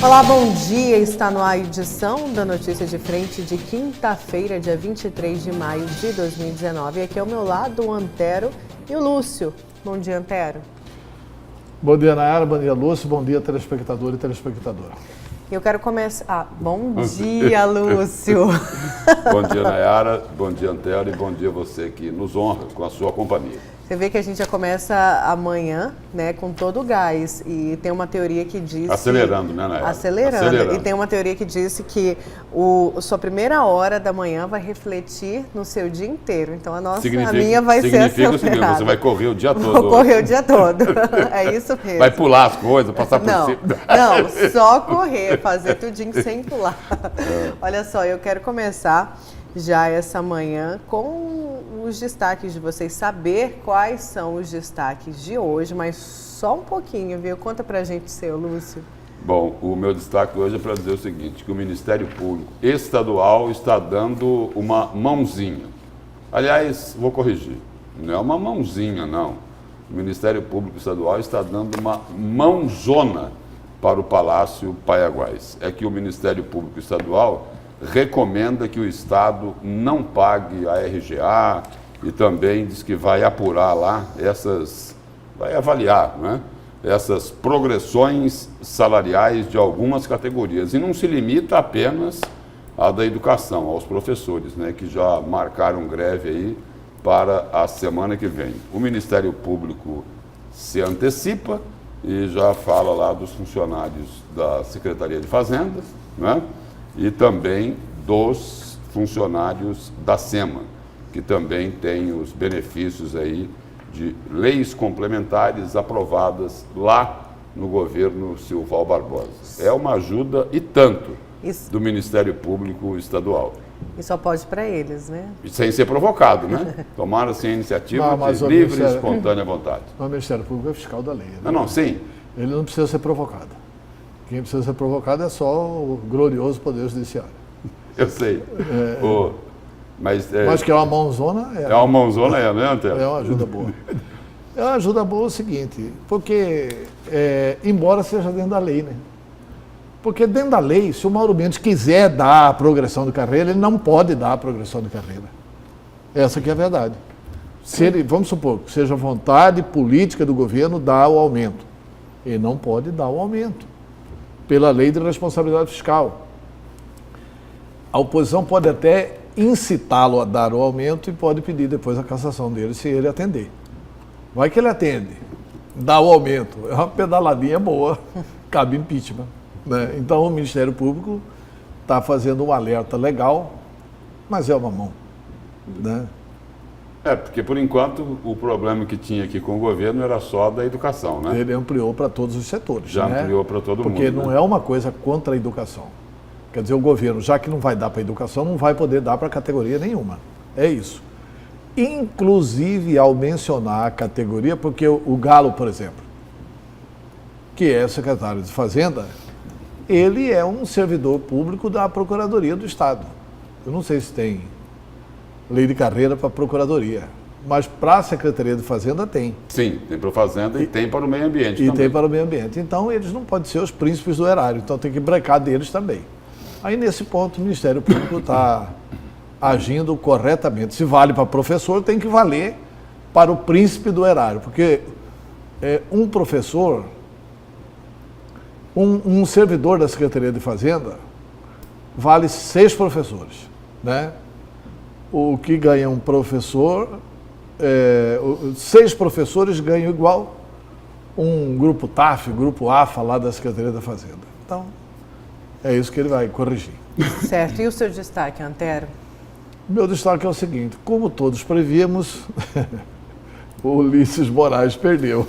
Olá, bom dia. Está no ar a edição da Notícia de Frente de quinta-feira, dia 23 de maio de 2019. E aqui ao meu lado o Antero e o Lúcio. Bom dia, Antero. Bom dia, Nayara. Bom dia, Lúcio. Bom dia, telespectador e telespectadora. Eu quero começar... bom dia, Lúcio. Bom dia, Nayara. Bom dia, Antero. E bom dia você que nos honra com a sua companhia. Você vê que a gente já começa amanhã, né, com todo o gás. E tem uma teoria que diz... Acelerando, né, Nayara? Acelerando. E tem uma teoria que diz que sua primeira hora da manhã vai refletir no seu dia inteiro. Então, a minha vai ser acelerada. Significa o seguinte, você vai correr o dia todo. Vou correr o dia todo. É isso mesmo. Vai pular as coisas, passar por cima. Não, só correr, fazer tudinho sem pular. Olha só, eu quero começar já essa manhã com os destaques de vocês, saber quais são os destaques de hoje, mas só um pouquinho, viu? Conta pra gente, seu Lúcio. Bom, o meu destaque hoje é para dizer o seguinte, que o Ministério Público Estadual está dando uma mãozinha. Aliás, vou corrigir, não é uma mãozinha, não. O Ministério Público Estadual está dando uma mãozona para o Palácio Paiaguás. É que o Ministério Público Estadual recomenda que o Estado não pague a RGA e também diz que vai apurar lá vai avaliar, né, essas progressões salariais de algumas categorias. E não se limita apenas à da educação, aos professores, né, que já marcaram greve aí para a semana que vem. O Ministério Público se antecipa e já fala lá dos funcionários da Secretaria de Fazenda, né? E também dos funcionários da SEMA, que também tem os benefícios aí de leis complementares aprovadas lá no governo Silval Barbosa. É uma ajuda e tanto do Ministério Público Estadual. E só pode para eles, né? Sem ser provocado, né? Tomaram-se a iniciativa de livre e espontânea vontade. O Ministério Público é fiscal da lei. Né? Não, sim. Ele não precisa ser provocado. Quem precisa ser provocado é só o glorioso Poder Judiciário. Eu sei. Mas que é uma mãozona... É uma mãozona, né, Antero? É uma ajuda boa. É uma ajuda boa o seguinte, porque, embora seja dentro da lei, né? Porque dentro da lei, se o Mauro Mendes quiser dar a progressão de carreira, ele não pode dar a progressão de carreira. Essa que é a verdade. Se ele, vamos supor, que seja vontade política do governo dar o aumento. Ele não pode dar o aumento, pela lei de responsabilidade fiscal. A oposição pode até incitá-lo a dar o aumento e pode pedir depois a cassação dele se ele atender. Vai que ele atende, dá o aumento, é uma pedaladinha boa, cabe impeachment. Né? Então o Ministério Público está fazendo um alerta legal, mas é uma mão. Né? Porque por enquanto o problema que tinha aqui com o governo era só da educação, né? Ele ampliou para todos os setores. Já né? ampliou para todo mundo. Porque não é uma coisa contra a educação. Quer dizer, o governo, já que não vai dar para a educação, não vai poder dar para categoria nenhuma. É isso. Inclusive ao mencionar a categoria, porque o Galo, por exemplo, que é secretário de Fazenda, ele é um servidor público da Procuradoria do Estado. Eu não sei se tem lei de carreira para a Procuradoria, mas para a Secretaria de Fazenda tem. Sim, tem para a Fazenda e tem para o meio ambiente também. E tem para o meio ambiente. Então, eles não podem ser os príncipes do erário, então tem que brecar deles também. Aí, nesse ponto, o Ministério Público está agindo corretamente. Se vale para professor, tem que valer para o príncipe do erário, porque um professor, um servidor da Secretaria de Fazenda, vale 6 professores, né? O que ganha um professor, 6 professores ganham igual um grupo TAF, grupo AFA lá da Secretaria da Fazenda. Então, é isso que ele vai corrigir. Certo. E o seu destaque, Antero? Meu destaque é o seguinte, como todos prevíamos, o Ulisses Moraes perdeu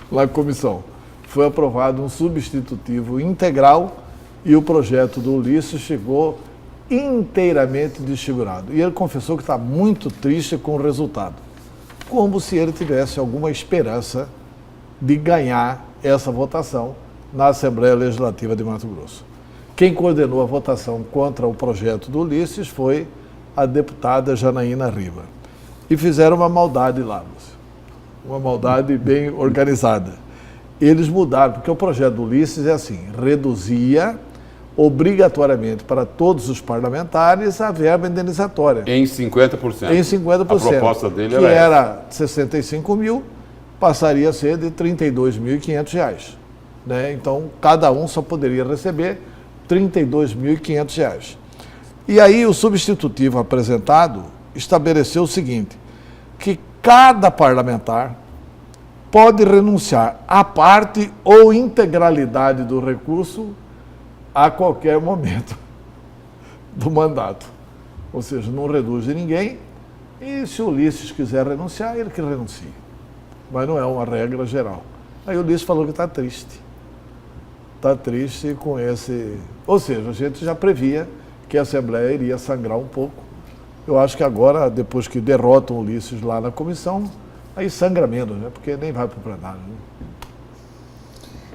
na comissão. Foi aprovado um substitutivo integral e o projeto do Ulisses chegou inteiramente desfigurado. E ele confessou que está muito triste com o resultado, como se ele tivesse alguma esperança de ganhar essa votação na Assembleia Legislativa de Mato Grosso. Quem coordenou a votação contra o projeto do Ulisses foi a deputada Janaína Riva. E fizeram uma maldade lá, uma maldade bem organizada. eles mudaram, porque o projeto do Ulisses é assim, reduzia obrigatoriamente para todos os parlamentares a verba indenizatória. Em 50%. Em 50%. A proposta dele que era 65 mil, passaria a ser de R$ 32.500. Né? Então, cada um só poderia receber R$ 32.500. E aí, o substitutivo apresentado estabeleceu o seguinte, que cada parlamentar pode renunciar à parte ou integralidade do recurso a qualquer momento do mandato. Ou seja, não reduz de ninguém e se o Ulisses quiser renunciar, ele que renuncie. Mas não é uma regra geral. Aí o Ulisses falou que está triste. Está triste com esse... Ou seja, a gente já previa que a Assembleia iria sangrar um pouco. Eu acho que agora, depois que derrotam o Ulisses lá na comissão, aí sangra menos, né? Porque nem vai para o plenário. Né?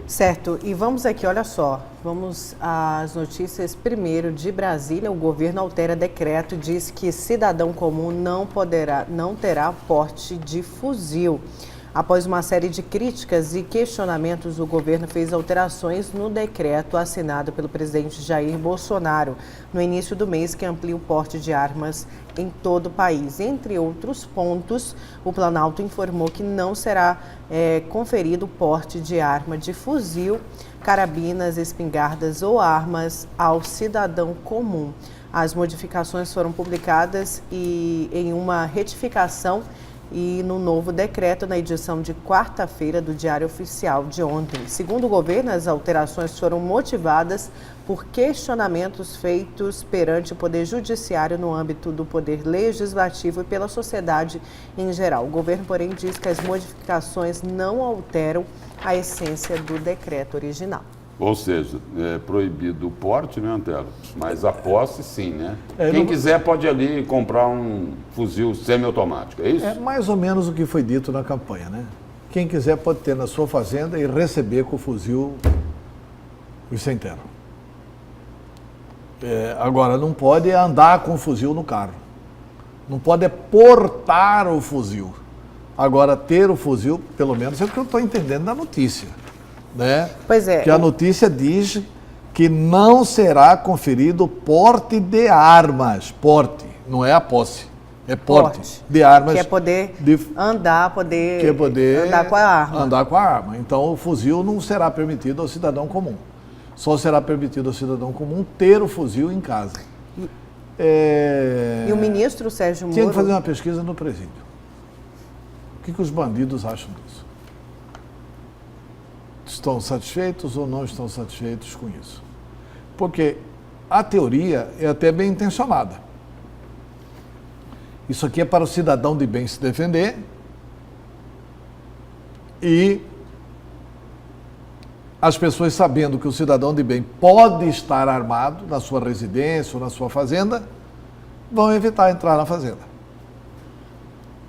Certo, e vamos aqui, olha só, vamos às notícias primeiro de Brasília. O governo altera decreto e diz que cidadão comum não terá porte de fuzil. Após uma série de críticas e questionamentos, o governo fez alterações no decreto assinado pelo presidente Jair Bolsonaro no início do mês, que amplia o porte de armas em todo o país. Entre outros pontos, o Planalto informou que não será conferido porte de arma de fuzil, carabinas, espingardas ou armas ao cidadão comum. As modificações foram publicadas em uma retificação e no novo decreto na edição de quarta-feira do Diário Oficial de ontem. Segundo o governo, as alterações foram motivadas por questionamentos feitos perante o Poder Judiciário no âmbito do Poder Legislativo e pela sociedade em geral. O governo, porém, diz que as modificações não alteram a essência do decreto original. Ou seja, é proibido o porte, né, Antelo? Mas a posse, sim, né? Quem não... quiser pode ali comprar um fuzil semiautomático, é isso? É mais ou menos o que foi dito na campanha, né? Quem quiser pode ter na sua fazenda e receber com o fuzil os sem terra. Agora, não pode andar com o fuzil no carro. Não pode portar o fuzil. Agora, ter o fuzil, pelo menos é o que eu estou entendendo da notícia. Né? Pois é. Que a notícia diz que não será conferido porte de armas. Porte, não é a posse. É porte de armas. Que é poder andar com a arma. Andar com a arma. Então, o fuzil não será permitido ao cidadão comum. Só será permitido ao cidadão comum ter o fuzil em casa. E o ministro Sérgio Moro... Tinha que fazer uma pesquisa no presídio. O que os bandidos acham disso? Estão satisfeitos ou não estão satisfeitos com isso? Porque a teoria é até bem intencionada. Isso aqui é para o cidadão de bem se defender e as pessoas sabendo que o cidadão de bem pode estar armado na sua residência ou na sua fazenda, vão evitar entrar na fazenda.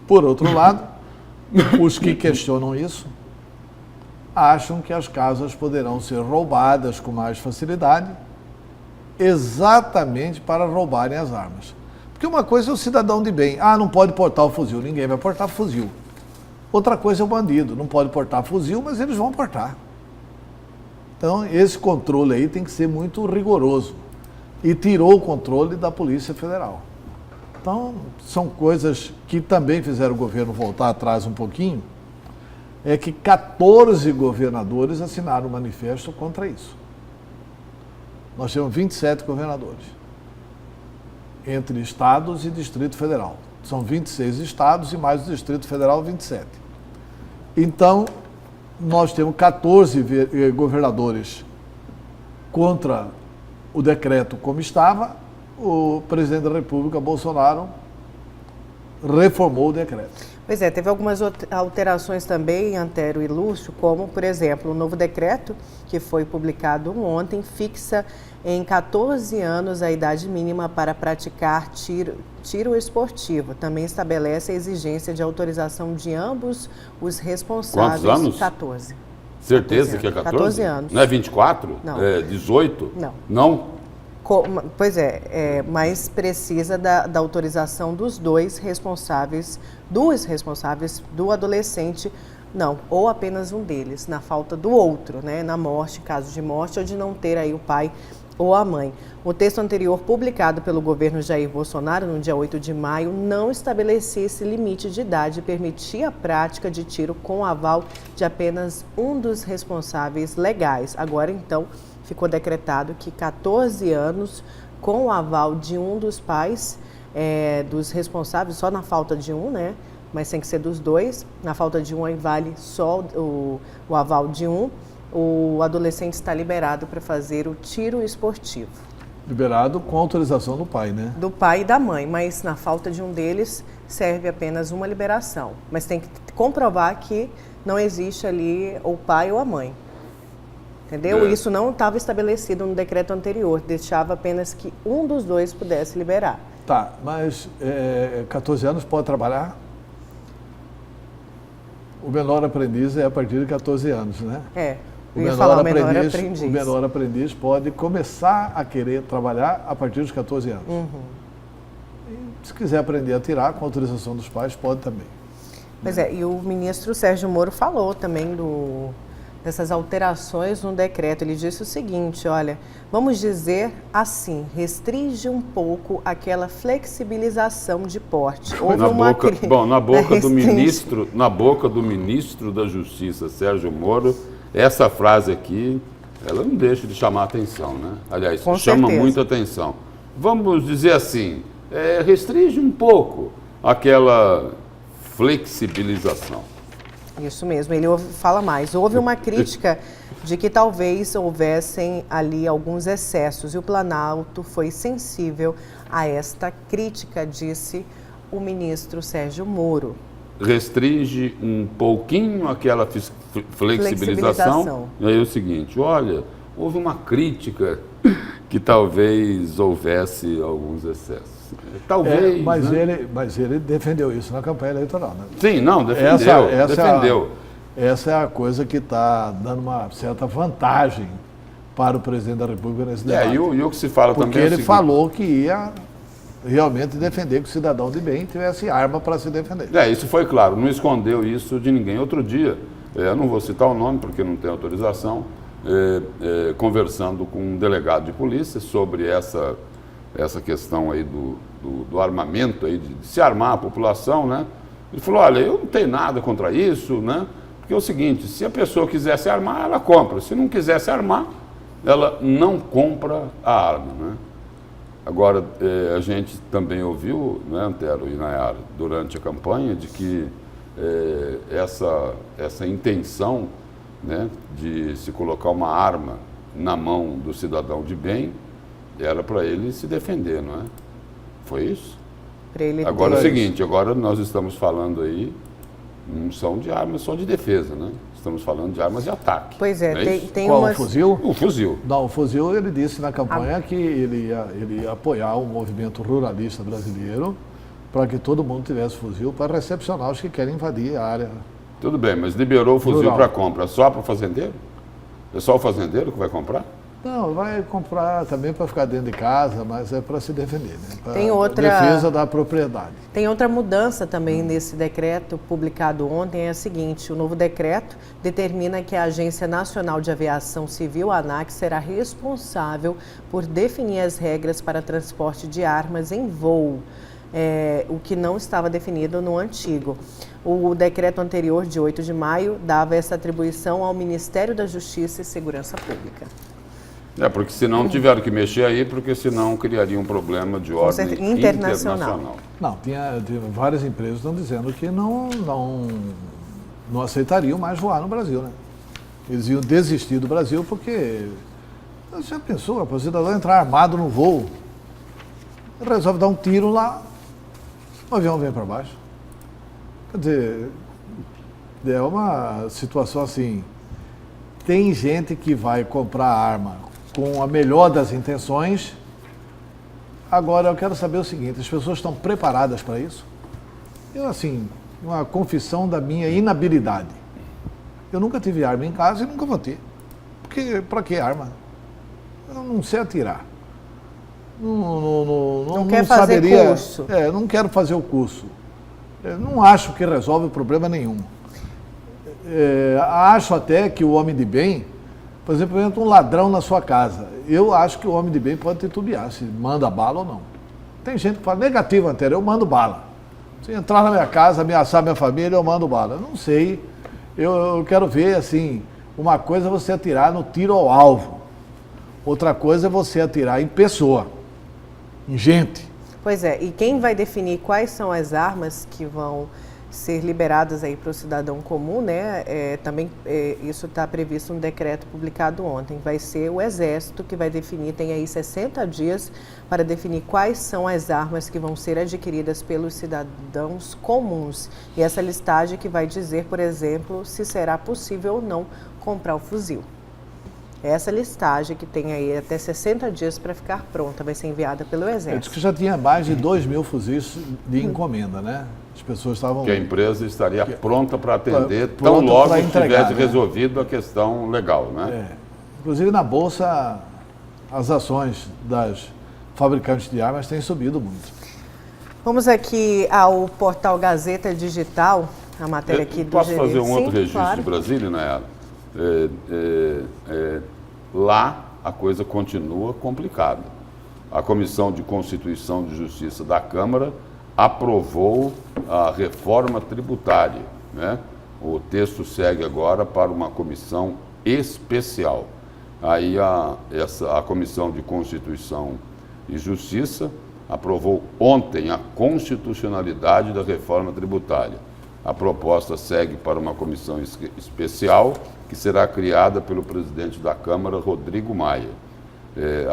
Por outro lado, os que questionam isso acham que as casas poderão ser roubadas com mais facilidade, exatamente para roubarem as armas. Porque uma coisa é o cidadão de bem, não pode portar o fuzil, ninguém vai portar fuzil. Outra coisa é o bandido, não pode portar fuzil, mas eles vão portar. Então, esse controle aí tem que ser muito rigoroso. E tirou o controle da Polícia Federal. Então, são coisas que também fizeram o governo voltar atrás um pouquinho, é que 14 governadores assinaram um manifesto contra isso. Nós temos 27 governadores, entre estados e Distrito Federal. São 26 estados e mais o Distrito Federal, 27. Então, nós temos 14 governadores contra o decreto como estava. O presidente da República, Bolsonaro, reformou o decreto. Pois é, teve algumas alterações também, Antero e Lúcio, como, por exemplo, o novo decreto, que foi publicado ontem, fixa em 14 anos a idade mínima para praticar tiro esportivo. Também estabelece a exigência de autorização de ambos os responsáveis. Quantos anos? 14. Certeza que é 14? 14 anos. Não é 24? Não. É 18? Não. Não? Pois é, mais precisa da autorização dos responsáveis do adolescente Não, ou apenas um deles, na falta do outro, né? Na morte, caso de morte, ou de não ter aí o pai ou a mãe. O texto anterior, publicado pelo governo Jair Bolsonaro no dia 8 de maio, não estabelecia esse limite de idade e permitia a prática de tiro com aval de apenas um dos responsáveis legais. Agora, então, ficou decretado que 14 anos com o aval de um dos pais, dos responsáveis, só na falta de um, né? Mas tem que ser dos dois. Na falta de um, aí vale só o aval de um. O adolescente está liberado para fazer o tiro esportivo. Liberado com autorização do pai, né? Do pai e da mãe, mas na falta de um deles serve apenas uma liberação. Mas tem que comprovar que não existe ali o pai ou a mãe. Entendeu? Isso não estava estabelecido no decreto anterior, deixava apenas que um dos dois pudesse liberar. Tá, mas 14 anos pode trabalhar? O menor aprendiz é a partir de 14 anos, né? O menor aprendiz pode começar a querer trabalhar a partir dos 14 anos. E, se quiser aprender a atirar, com autorização dos pais, pode também. Pois e o ministro Sérgio Moro falou também dessas alterações no decreto. Ele disse o seguinte, olha, vamos dizer assim, restringe um pouco aquela flexibilização de porte. Na boca do ministro da Justiça, Sérgio Moro, essa frase aqui, ela não deixa de chamar atenção, né? Aliás, chama muita atenção. Vamos dizer assim, restringe um pouco aquela flexibilização. Isso mesmo, ele fala mais. Houve uma crítica de que talvez houvessem ali alguns excessos e o Planalto foi sensível a esta crítica, disse o ministro Sérgio Moro. Restringe um pouquinho aquela flexibilização. E aí é o seguinte, olha, houve uma crítica que talvez houvesse alguns excessos. Talvez, mas ele defendeu isso na campanha eleitoral, né? Sim, não, defendeu. Essa é a coisa que está dando uma certa vantagem para o presidente da República nesse debate. E o que se fala porque também ele falou que ia realmente defender que o cidadão de bem tivesse arma para se defender. Isso foi claro, não escondeu isso de ninguém. Outro dia, não vou citar o nome porque não tem autorização, conversando com um delegado de polícia sobre essa questão aí do armamento, aí, de se armar a população, né? Ele falou, olha, eu não tenho nada contra isso, né? Porque é o seguinte, se a pessoa quiser se armar, ela compra. Se não quiser se armar, ela não compra a arma, né? Agora, a gente também ouviu, né, Antero e Nayara, durante a campanha, de que essa intenção, né, de se colocar uma arma na mão do cidadão de bem era para ele se defender, não é? Foi isso? Agora é o seguinte, agora nós estamos falando aí, não são de armas só de defesa, né? Estamos falando de armas de ataque. Pois tem Qual, umas... o fuzil? O fuzil. Não, o fuzil ele disse na campanha que ele ia apoiar o movimento ruralista brasileiro para que todo mundo tivesse fuzil para recepcionar os que querem invadir a área. Tudo bem, mas liberou o fuzil para compra só para o fazendeiro? É só o fazendeiro que vai comprar? Não, vai comprar também para ficar dentro de casa, mas é para se defender, né? Defesa da propriedade. Tem outra mudança também nesse decreto publicado ontem, é a seguinte, o novo decreto determina que a Agência Nacional de Aviação Civil, a ANAC, será responsável por definir as regras para transporte de armas em voo, o que não estava definido no antigo. O decreto anterior, de 8 de maio, dava essa atribuição ao Ministério da Justiça e Segurança Pública. Porque senão tiveram que mexer aí, porque senão criaria um problema de ordem internacional. Não, tinha várias empresas que estão dizendo que não aceitariam mais voar no Brasil, né? Eles iam desistir do Brasil porque... Você já pensou, o cidadão entrar armado no voo, resolve dar um tiro lá, o avião vem para baixo. Quer dizer, é uma situação assim, tem gente que vai comprar arma com a melhor das intenções. Agora, eu quero saber o seguinte, as pessoas estão preparadas para isso? Eu, assim, uma confissão da minha inabilidade. Eu nunca tive arma em casa e nunca vou ter. Porque, para que arma? Eu não sei atirar. Não quer fazer curso. Não quero fazer o curso. Eu não acho que resolve problema nenhum. acho até que o homem de bem, por exemplo, entra um ladrão na sua casa. Eu acho que o homem de bem pode titubear se manda bala ou não. Tem gente que fala negativo, Antero, eu mando bala. Se entrar na minha casa, ameaçar minha família, eu mando bala. Eu não sei. Eu quero ver, assim, uma coisa é você atirar no tiro ao alvo. Outra coisa é você atirar em pessoa, em gente. Pois é, e quem vai definir quais são as armas que vão ser liberadas aí para o cidadão comum, né? Isso está previsto no decreto publicado ontem. Vai ser o Exército que vai definir, tem aí 60 dias para definir quais são as armas que vão ser adquiridas pelos cidadãos comuns. E essa listagem que vai dizer, por exemplo, se será possível ou não comprar o fuzil. Essa listagem que tem aí até 60 dias para ficar pronta, vai ser enviada pelo Exército. Eu disse que já tinha mais de 2.000 fuzis de encomenda, né? As pessoas estavam... Que a empresa estaria pronta para atender tão logo tivesse resolvido a questão legal, né? Inclusive na Bolsa, as ações das fabricantes de armas têm subido muito. Vamos aqui ao portal Gazeta Digital, a matéria aqui do Posso fazer um outro registro claro. de Brasília, Nayara? Lá a coisa continua complicada. A Comissão de Constituição e Justiça da Câmara aprovou a reforma tributária, né? O texto segue agora para uma comissão especial. Aí a Comissão de Constituição e Justiça aprovou ontem a constitucionalidade da reforma tributária. A proposta segue para uma comissão especial que será criada pelo presidente da Câmara, Rodrigo Maia.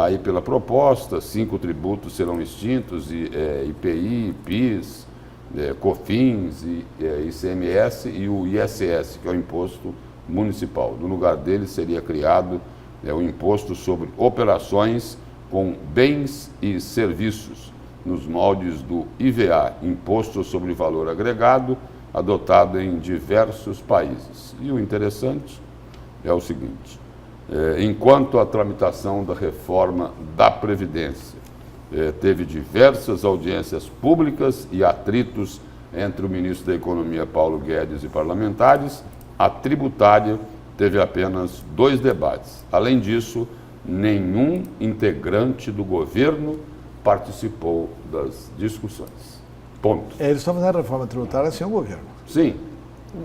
Aí, pela proposta, 5 tributos serão extintos, IPI, PIS, COFINS, ICMS e o ISS, que é o Imposto Municipal. No lugar dele seria criado o Imposto sobre Operações com Bens e Serviços, nos moldes do IVA, Imposto sobre Valor Agregado, adotado em diversos países. E o interessante é o seguinte: enquanto a tramitação da reforma da Previdência teve diversas audiências públicas e atritos entre o ministro da Economia, Paulo Guedes, e parlamentares, a tributária teve apenas 2 debates. Além disso, nenhum integrante do governo participou das discussões. Ponto. Eles estão fazendo a reforma tributária sem o governo. Sim.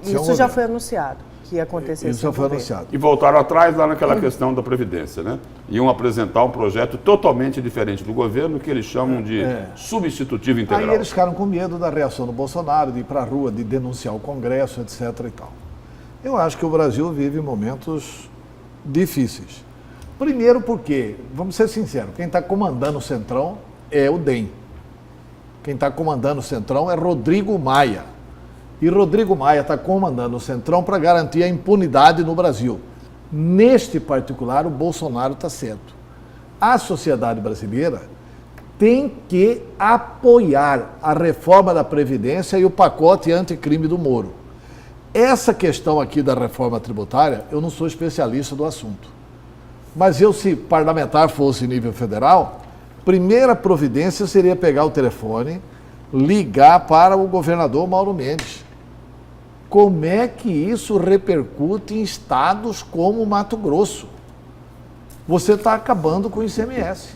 Isso já foi anunciado, que ia acontecer. Isso já foi anunciado. E voltaram atrás lá naquela questão da Previdência, né? Iam apresentar um projeto totalmente diferente do governo, que eles chamam de substitutivo integral. Aí eles ficaram com medo da reação do Bolsonaro, de ir para a rua, de denunciar o Congresso, etc. e tal. Eu acho que o Brasil vive momentos difíceis. Primeiro porque, vamos ser sinceros, quem está comandando o Centrão é o DEM. Quem está comandando o Centrão é Rodrigo Maia. E Rodrigo Maia está comandando o Centrão para garantir a impunidade no Brasil. Neste particular, o Bolsonaro está certo. A sociedade brasileira tem que apoiar a reforma da Previdência e o pacote anticrime do Moro. Essa questão aqui da reforma tributária, eu não sou especialista do assunto. Mas eu, se parlamentar fosse em nível federal, primeira providência seria pegar o telefone, ligar para o governador Mauro Mendes. Como é que isso repercute em estados como Mato Grosso? Você está acabando com o ICMS,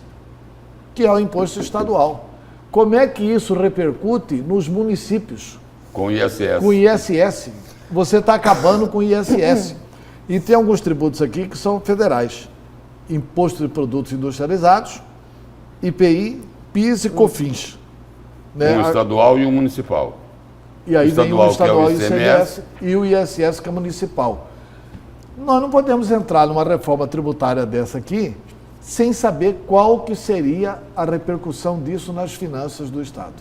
que é o imposto estadual. Como é que isso repercute nos municípios? Com o ISS. Com o ISS. Você está acabando com o ISS. E tem alguns tributos aqui que são federais. Imposto de Produtos Industrializados, IPI, PIS e COFINS. Né? Um estadual e um municipal. E aí vem o estadual que é o ICMS, e o ISS, que é municipal. Nós não podemos entrar numa reforma tributária dessa aqui sem saber qual que seria a repercussão disso nas finanças do Estado.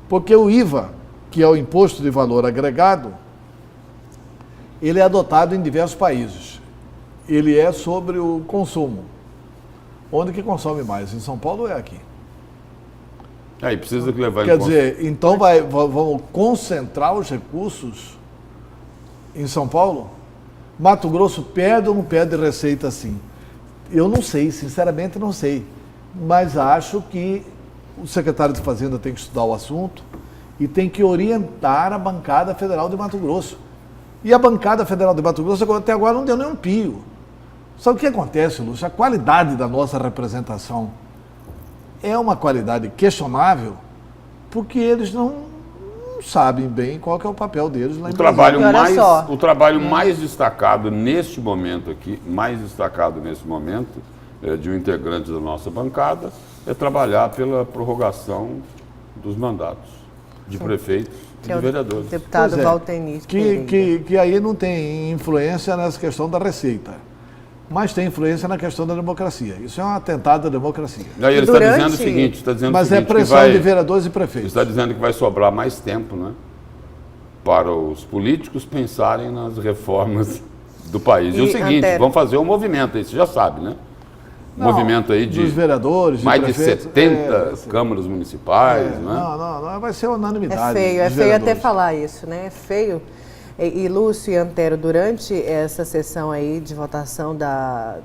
Porque o IVA, que é o Imposto de Valor Agregado, ele é adotado em diversos países. Ele é sobre o consumo. Onde que consome mais? Em São Paulo ou é aqui? Aí precisa levar Quer dizer, então vamos concentrar os recursos em São Paulo? Mato Grosso perde ou não perde receita assim? Eu não sei, sinceramente não sei. Mas acho que o secretário de Fazenda tem que estudar o assunto e tem que orientar a bancada federal de Mato Grosso. E a bancada federal de Mato Grosso até agora não deu nenhum pio. Sabe o que acontece, Lúcio? A qualidade da nossa representação é uma qualidade questionável porque eles não sabem bem qual que é o papel deles lá em Brasília. O trabalho mais destacado neste momento aqui, de um integrante da nossa bancada, é trabalhar pela prorrogação dos mandatos de prefeitos e de vereadores. Deputado Valtenir que aí não tem influência nessa questão da receita, mas tem influência na questão da democracia. Isso é um atentado à democracia. Aí ele está dizendo o seguinte, mas é pressão de vereadores e prefeitos. Está dizendo que vai sobrar mais tempo, né, para os políticos pensarem nas reformas do país. E o seguinte, vamos fazer um movimento aí, você já sabe, né? Movimento aí de dos vereadores, mais de 70 câmaras municipais, né? Não, vai ser unanimidade. É feio até falar isso, né? É feio. E Lúcio e Antero, durante essa sessão aí de votação da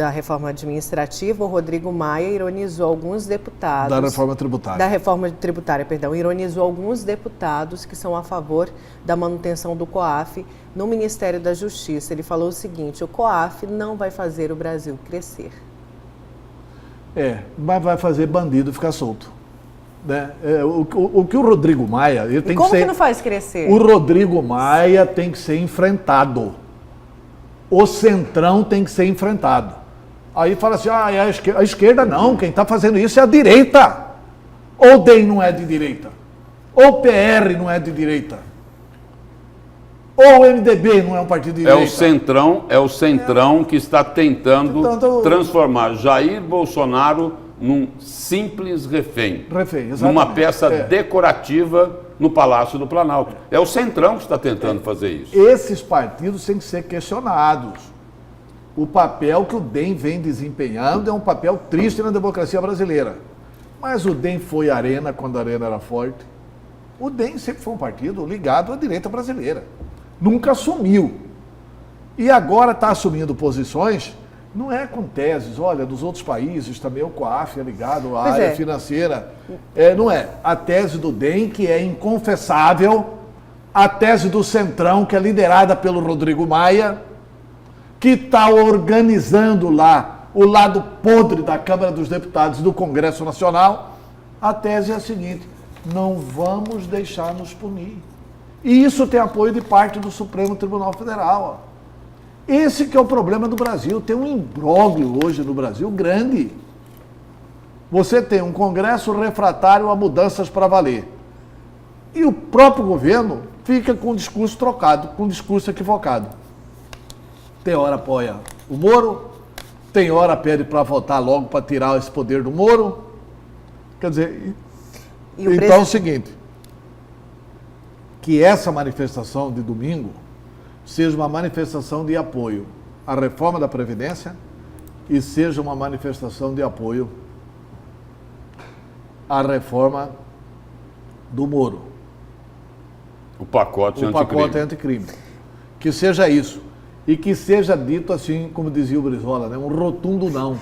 reforma administrativa, o Rodrigo Maia ironizou alguns deputados... Da reforma tributária. Da reforma tributária, perdão. Ironizou alguns deputados que são a favor da manutenção do COAF no Ministério da Justiça. Ele falou o seguinte: o COAF não vai fazer o Brasil crescer. Mas vai fazer bandido ficar solto. Né? O que o Rodrigo Maia... Ele tem como que ser, que não faz crescer? O Rodrigo Maia tem que ser enfrentado. O Centrão tem que ser enfrentado. Aí fala assim, a esquerda não, quem está fazendo isso é a direita. Ou o DEM não é de direita. Ou o PR não é de direita. Ou o MDB não é um partido de direita. É o Centrão que está tentando transformar Jair Bolsonaro num simples refém. Numa peça decorativa no Palácio do Planalto. É o Centrão que está tentando fazer isso. Esses partidos têm que ser questionados. O papel que o DEM vem desempenhando é um papel triste na democracia brasileira. Mas o DEM foi arena quando a arena era forte. O DEM sempre foi um partido ligado à direita brasileira. Nunca assumiu. E agora está assumindo posições, não é com teses, olha, dos outros países também o COAF é ligado à área financeira. Não é. A tese do DEM, que é inconfessável, a tese do Centrão, que é liderada pelo Rodrigo Maia, que está organizando lá o lado podre da Câmara dos Deputados e do Congresso Nacional, a tese é a seguinte: não vamos deixar nos punir. E isso tem apoio de parte do Supremo Tribunal Federal. Esse que é o problema do Brasil. Tem um imbróglio hoje no Brasil grande. Você tem um Congresso refratário a mudanças para valer. E o próprio governo fica com o discurso trocado, com o discurso equivocado. Tem hora apoia o Moro, tem hora pede para votar logo para tirar esse poder do Moro. Quer dizer, então é o seguinte, que essa manifestação de domingo seja uma manifestação de apoio à reforma da Previdência e seja uma manifestação de apoio à reforma do Moro. O pacote anticrime. Que seja isso. E que seja dito assim, como dizia o Brizola, né, um rotundo não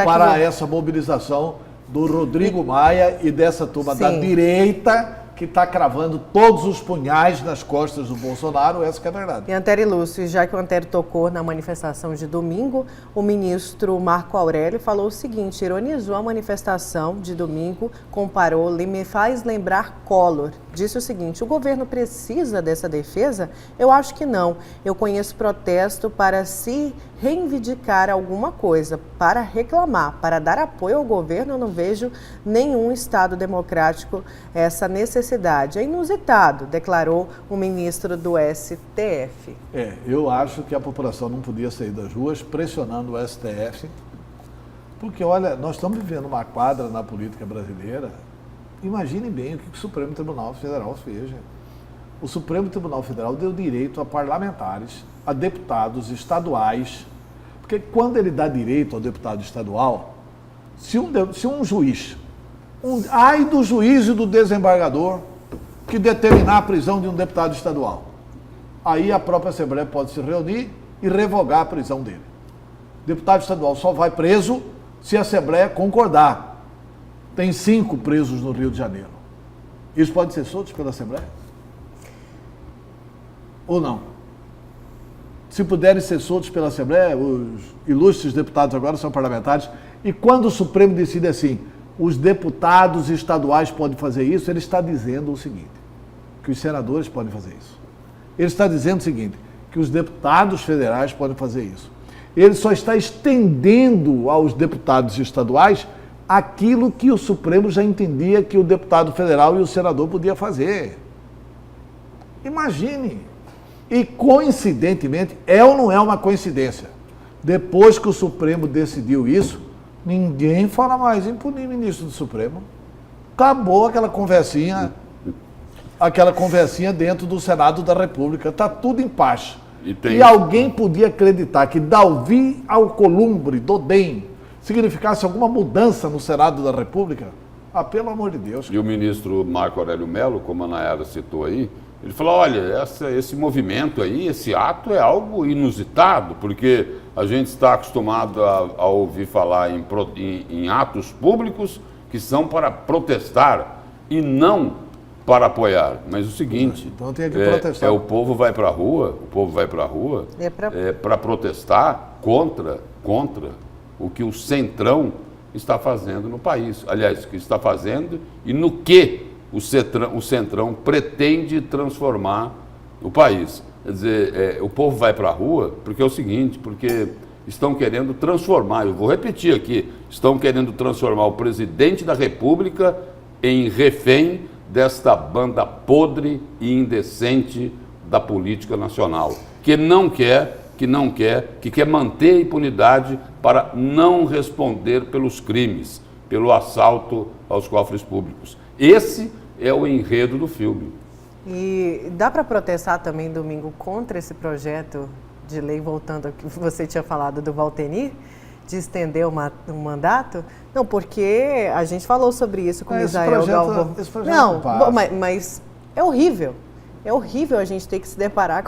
para essa mobilização do Rodrigo Maia e dessa turma da direita que está cravando todos os punhais nas costas do Bolsonaro, essa que é a verdade. E Antero e Lúcio, já que o Antero tocou na manifestação de domingo, o ministro Marco Aurélio falou o seguinte, ironizou a manifestação de domingo, comparou, me faz lembrar Collor. Disse o seguinte: o governo precisa dessa defesa? Eu acho que não. Eu conheço protesto para se reivindicar alguma coisa, para reclamar, para dar apoio ao governo. Eu não vejo nenhum Estado democrático essa necessidade. É inusitado, declarou o ministro do STF. Eu acho que a população não podia sair das ruas pressionando o STF, porque, olha, nós estamos vivendo uma quadra na política brasileira. Imaginem bem o que o Supremo Tribunal Federal fez. O Supremo Tribunal Federal deu direito a parlamentares, a deputados estaduais, porque quando ele dá direito ao deputado estadual, se um juiz, ai do juiz e do desembargador que determinar a prisão de um deputado estadual, aí a própria Assembleia pode se reunir e revogar a prisão dele. O deputado estadual só vai preso se a Assembleia concordar. Tem 5 presos no Rio de Janeiro. Eles podem ser soltos pela Assembleia? ou não? Se puderem ser soltos pela Assembleia, os ilustres deputados agora são parlamentares, e quando o Supremo decide assim, os deputados estaduais podem fazer isso, ele está dizendo o seguinte, que os senadores podem fazer isso. Ele está dizendo o seguinte, que os deputados federais podem fazer isso. Ele só está estendendo aos deputados estaduais aquilo que o Supremo já entendia que o deputado federal e o senador podiam fazer. Imagine. E coincidentemente, é ou não é uma coincidência? Depois que o Supremo decidiu isso, ninguém fala mais em punir ministro do Supremo. Acabou aquela conversinha dentro do Senado da República. Está tudo em paz. E alguém podia acreditar que Davi Alcolumbre, do DEM, significasse alguma mudança no Senado da República? Ah, pelo amor de Deus. E o ministro Marco Aurélio Mello, como a Nayara citou aí, ele falou, olha, esse movimento aí, esse ato é algo inusitado, porque a gente está acostumado a ouvir falar em atos públicos que são para protestar e não para apoiar. Mas o seguinte, então tem que protestar. O povo vai para a rua, para protestar contra o que o Centrão está fazendo no país. Aliás, o que está fazendo e no que o Centrão pretende transformar o país. Quer dizer, o povo vai para a rua porque é o seguinte, porque estão querendo transformar, eu vou repetir aqui, estão querendo transformar o presidente da República em refém desta banda podre e indecente da política nacional, que quer manter a impunidade para não responder pelos crimes, pelo assalto aos cofres públicos. Esse é o enredo do filme. E dá para protestar também, domingo, contra esse projeto de lei, voltando ao que você tinha falado do Valtenir, de estender o mandato? Não, porque a gente falou sobre isso com o Misael Galvão. Não, mas é horrível. É horrível a gente ter que se deparar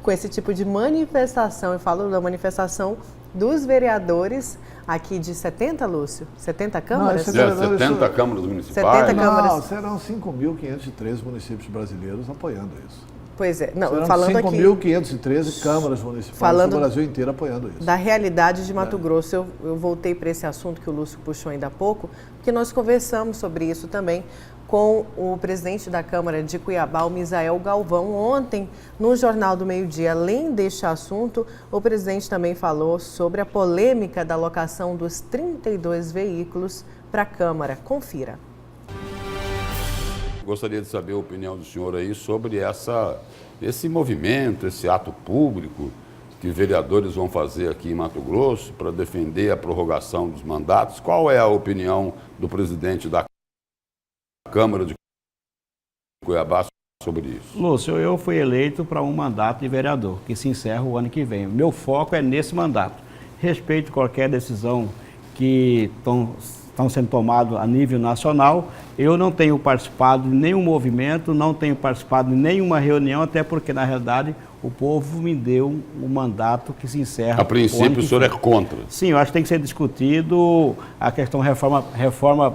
com esse tipo de manifestação. Eu falo da manifestação dos vereadores aqui de 70, Lúcio? 70 câmaras? Não, 70 câmaras municipais. 70 câmaras. Não, serão 5.513 municípios brasileiros apoiando isso. Pois é, não, serão falando aqui... 5.513 câmaras municipais do Brasil inteiro apoiando isso. Da realidade de Mato Grosso, eu voltei para esse assunto que o Lúcio puxou ainda há pouco, porque nós conversamos sobre isso também com o presidente da Câmara de Cuiabá, o Misael Galvão. Ontem, no Jornal do Meio-Dia, além deste assunto, o presidente também falou sobre a polêmica da locação dos 32 veículos para a Câmara. Confira. Gostaria de saber a opinião do senhor aí sobre esse movimento, esse ato público que vereadores vão fazer aqui em Mato Grosso para defender a prorrogação dos mandatos. Qual é a opinião do presidente da Câmara de Cuiabá sobre isso? Lúcio, eu fui eleito para um mandato de vereador, que se encerra o ano que vem. Meu foco é nesse mandato. Respeito qualquer decisão que estão sendo tomadas a nível nacional. Eu não tenho participado de nenhum movimento, não tenho participado de nenhuma reunião, até porque, na realidade, o povo me deu um mandato que se encerra. A princípio, o senhor é contra? Sim, eu acho que tem que ser discutido a questão reforma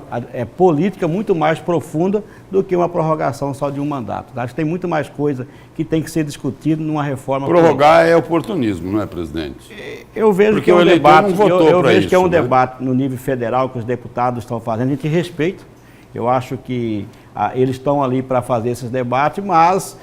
política muito mais profunda do que uma prorrogação só de um mandato. Acho que tem muito mais coisa que tem que ser discutido numa reforma Prorrogar política. É oportunismo, não é, presidente? Eu vejo porque que é um debate, eu vejo isso, que é um né? debate no nível federal que os deputados estão fazendo. A gente respeita. Eu acho que eles estão ali para fazer esses debates, mas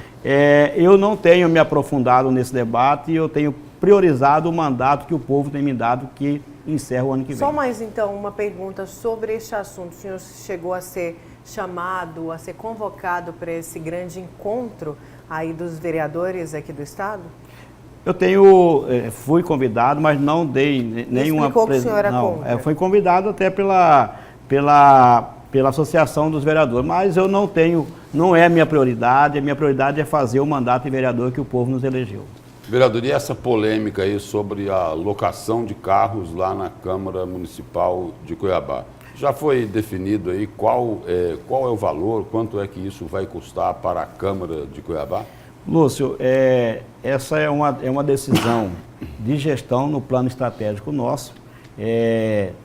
eu não tenho me aprofundado nesse debate e eu tenho priorizado o mandato que o povo tem me dado, que encerra o ano que vem. Só mais, então, uma pergunta sobre este assunto. O senhor chegou a ser chamado, a ser convocado para esse grande encontro aí dos vereadores aqui do Estado? Eu fui convidado, mas não dei nenhuma... Explicou que o senhor era contra? Fui convidado até pela Associação dos Vereadores, mas eu não é a minha prioridade é fazer o mandato de vereador que o povo nos elegeu. Vereador, e essa polêmica aí sobre a locação de carros lá na Câmara Municipal de Cuiabá? Já foi definido aí qual é o valor, quanto é que isso vai custar para a Câmara de Cuiabá? Lúcio, essa é uma decisão de gestão no plano estratégico nosso.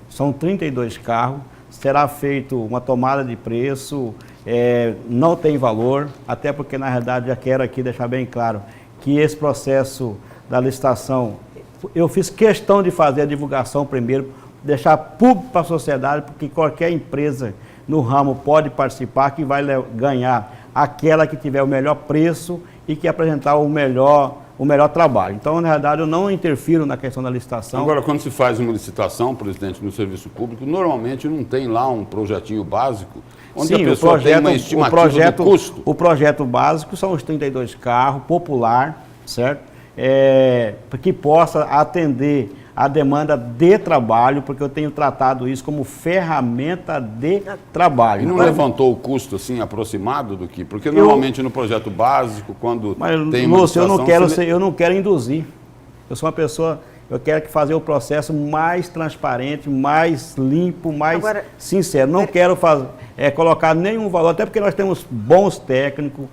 São 32 carros, será feita uma tomada de preço, não tem valor, até porque, na realidade, já quero aqui deixar bem claro, que esse processo da licitação, eu fiz questão de fazer a divulgação primeiro, deixar público para a sociedade, porque qualquer empresa no ramo pode participar, que vai ganhar aquela que tiver o melhor preço e que apresentar o melhor trabalho. Então, na verdade, eu não interfiro na questão da licitação. Agora, quando se faz uma licitação, presidente, no serviço público, normalmente não tem lá um projetinho básico, onde Sim, a pessoa tem uma estimativa do custo. O projeto básico são os 32 carros, popular, certo? Que possa atender a demanda de trabalho, porque eu tenho tratado isso como ferramenta de trabalho. E não levantou o custo assim aproximado do que? Porque normalmente no projeto básico, quando tem uma Lúcio, licitação... eu não quero induzir. Eu sou uma pessoa, eu quero fazer o processo mais transparente, mais limpo, mais sincero. Não quero colocar nenhum valor, até porque nós temos bons técnicos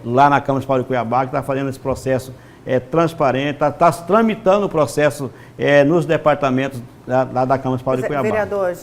lá na Câmara Municipal de Cuiabá, que está fazendo esse processo transparente, está tramitando o processo nos departamentos da Câmara Municipal de Cuiabá. Vereador,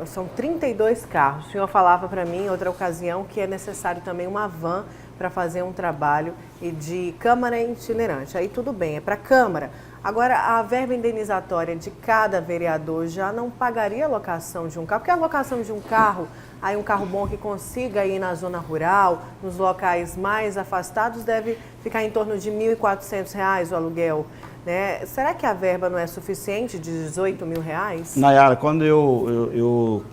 são 32 carros. O senhor falava para mim em outra ocasião que é necessário também uma van para fazer um trabalho de câmara itinerante. Aí tudo bem, é para a Câmara. Agora, a verba indenizatória de cada vereador já não pagaria a locação de um carro? Porque a locação de um carro, aí um carro bom que consiga ir na zona rural, nos locais mais afastados, deve ficar em torno de R$ 1.400 o aluguel. Né? Será que a verba não é suficiente de R$ 18 mil? Nayara, quando